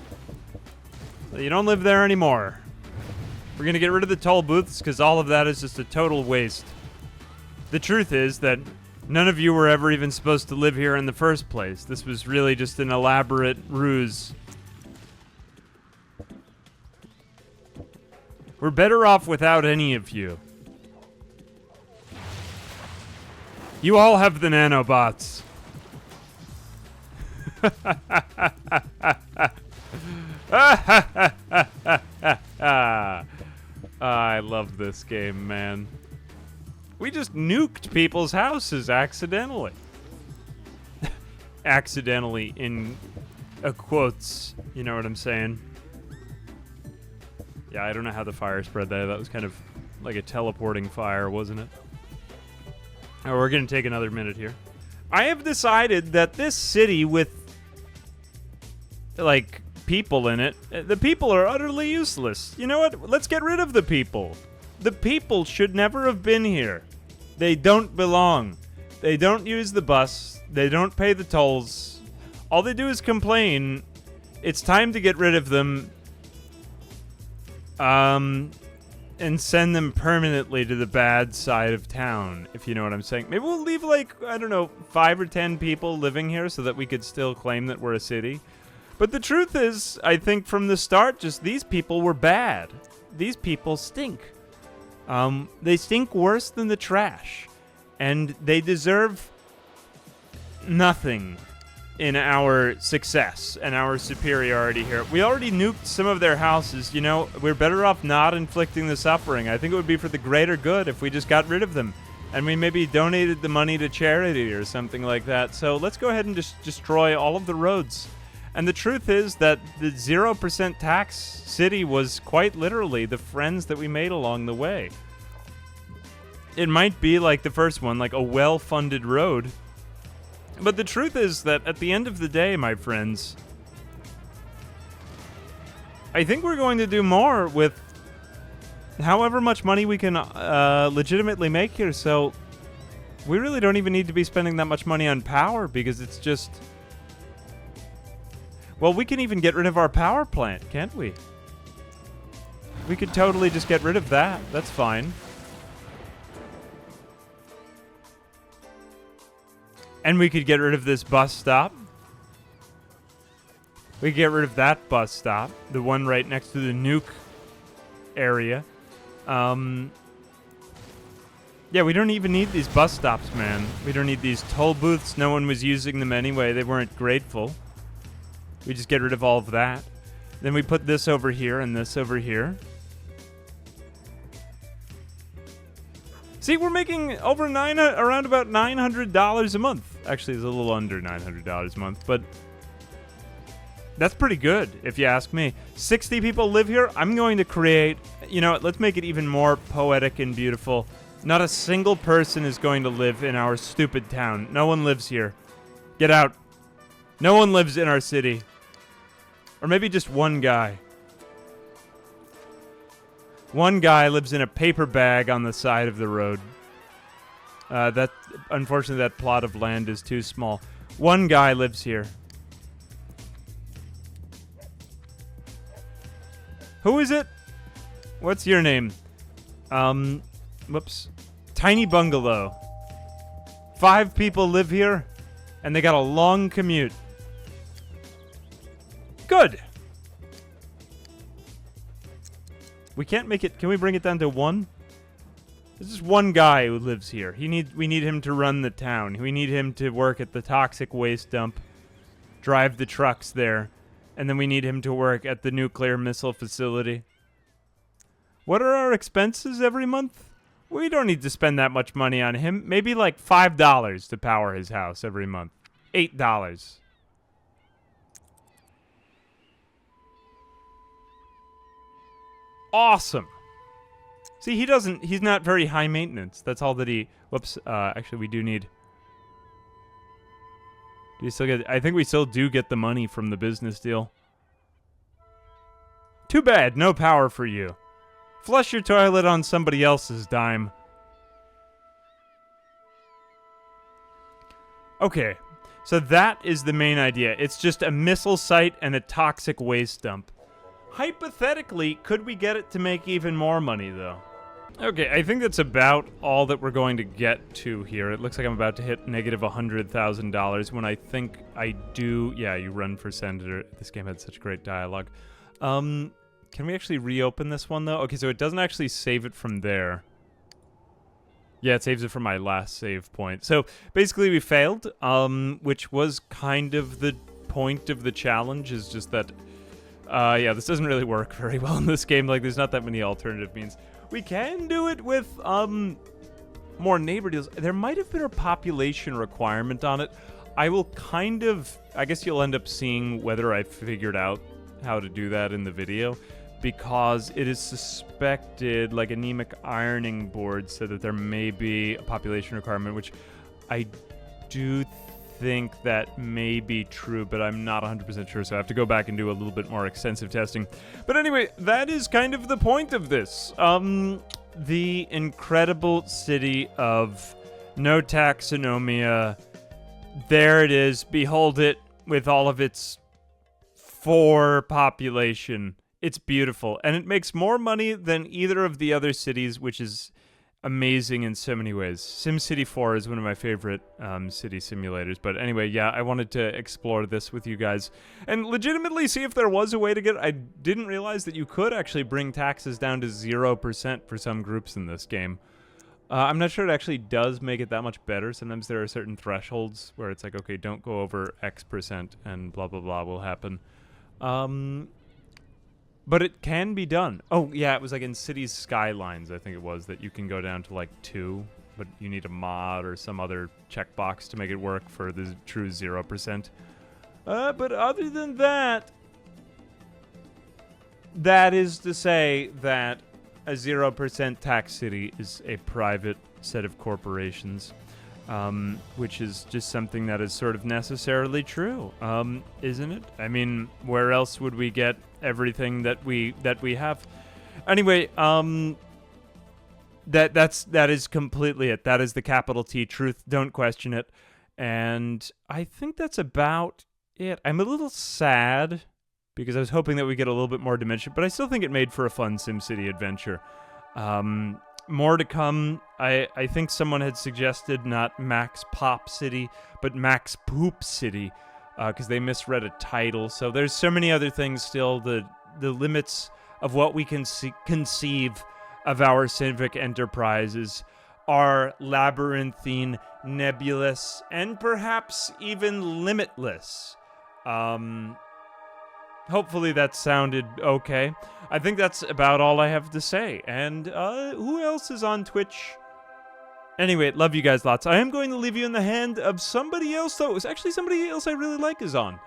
you don't live there anymore. We're going to get rid of the toll booths because all of that is just a total waste. The truth is that none of you were ever even supposed to live here in the first place. This was really just an elaborate ruse. We're better off without any of you. You all have the nanobots. I love this game, man. We just nuked people's houses accidentally. Accidentally in quotes, you know what I'm saying? Yeah, I don't know how the fire spread there. That was kind of like a teleporting fire, wasn't it? Oh, we're going to take another minute here. I have decided that this city with, like, people in it, the people are utterly useless. You know what? Let's get rid of the people. The people should never have been here. They don't belong. They don't use the bus. They don't pay the tolls. All they do is complain. It's time to get rid of them. And send them permanently to the bad side of town, if you know what I'm saying. Maybe we'll leave, like, I don't know, 5 or 10 people living here so that we could still claim that we're a city. But the truth is, I think from the start, just these people were bad. These people stink. They stink worse than the trash. And they deserve nothing in our success and our superiority here. We already nuked some of their houses. You know, we're better off not inflicting the suffering. I think it would be for the greater good if we just got rid of them. And we maybe donated the money to charity or something like that. So let's go ahead and just destroy all of the roads. And the truth is that the 0% tax city was quite literally the friends that we made along the way. It might be like the first one, like a well-funded road. But the truth is that at the end of the day, my friends, I think we're going to do more with however much money we can legitimately make here. So we really don't even need to be spending that much money on power because it's just... Well, we can even get rid of our power plant, can't we? We could totally just get rid of that. That's fine. And we could get rid of this bus stop. We could get rid of that bus stop. The one right next to the nuke area. Yeah, we don't even need these bus stops, man. We don't need these toll booths. No one was using them anyway. They weren't grateful. We just get rid of all of that. Then we put this over here and this over here. See, we're making over around about $900 a month. Actually, it's a little under $900 a month, but that's pretty good, if you ask me. 60 people live here. I'm going to create, you know, let's make it even more poetic and beautiful. Not a single person is going to live in our stupid town. No one lives here. Get out. No one lives in our city. Or maybe just one guy. One guy lives in a paper bag on the side of the road. Unfortunately, that plot of land is too small. One guy lives here. Who is it? What's your name? Whoops. Tiny Bungalow. 5 people live here, and they got a long commute. Good. We can't make it. Can we bring it down to 1? There's just one guy who lives here. We need him to run the town. We need him to work at the toxic waste dump, drive the trucks there, and then we need him to work at the nuclear missile facility. What are our expenses every month? We don't need to spend that much money on him. Maybe like $5 to power his house every month. $8. Awesome. See, he's not very high maintenance. That's all that he, whoops, actually we do need, do we still get, I think we still do get the money from the business deal. Too bad, no power for you. Flush your toilet on somebody else's dime. Okay, so that is the main idea. It's just a missile site and a toxic waste dump. Hypothetically, could we get it to make even more money, though? Okay, I think that's about all that we're going to get to here. It looks like I'm about to hit negative $100,000 when I think I do... Yeah, you run for senator. This game had such great dialogue. Can we actually reopen this one, though? Okay, so it doesn't actually save it from there. Yeah, it saves it from my last save point. So, basically we failed, which was kind of the point of the challenge, is just that... yeah, this doesn't really work very well in this game. Like, there's not that many alternative means. We can do it with, more neighbor deals. There might have been a population requirement on it. I will kind of... I guess you'll end up seeing whether I figured out how to do that in the video, because it is suspected, like anemic ironing board said, that there may be a population requirement, which I do think that may be true, but I'm not 100% sure, so I have to go back and do a little bit more extensive testing. But anyway, that is kind of the point of this. The incredible city of No Taxonomia. There it is. Behold it with all of its 4 population. It's beautiful, and it makes more money than either of the other cities, which is amazing in so many ways. SimCity 4 is one of my favorite city simulators. But anyway, yeah, I wanted to explore this with you guys and legitimately see if there was a way to get... I didn't realize that you could actually bring taxes down to 0% for some groups in this game. I'm not sure it actually does make it that much better. Sometimes there are certain thresholds where it's like, okay, don't go over X% and blah, blah, blah will happen. But it can be done. Oh, yeah, it was like in Cities Skylines, I think it was, that you can go down to like 2, but you need a mod or some other checkbox to make it work for the true 0%. But other than that, that is to say that a 0% tax city is a private set of corporations, which is just something that is sort of necessarily true, isn't it? I mean, where else would we get everything that we have? Anyway, that is completely it. That is the capital T truth. Don't question it. And I think that's about it. I'm a little sad because I was hoping that we get a little bit more dimension, but I still think it made for a fun SimCity adventure. More to come. I think someone had suggested not Max Pop City, but Max Poop City, because they misread a title. So there's so many other things still. The limits of what we can conceive of our civic enterprises are labyrinthine, nebulous, and perhaps even limitless. Hopefully that sounded okay. I think that's about all I have to say. And who else is on Twitch? Anyway, love you guys lots. I am going to leave you in the hand of somebody else, though. It's actually somebody else I really like is on.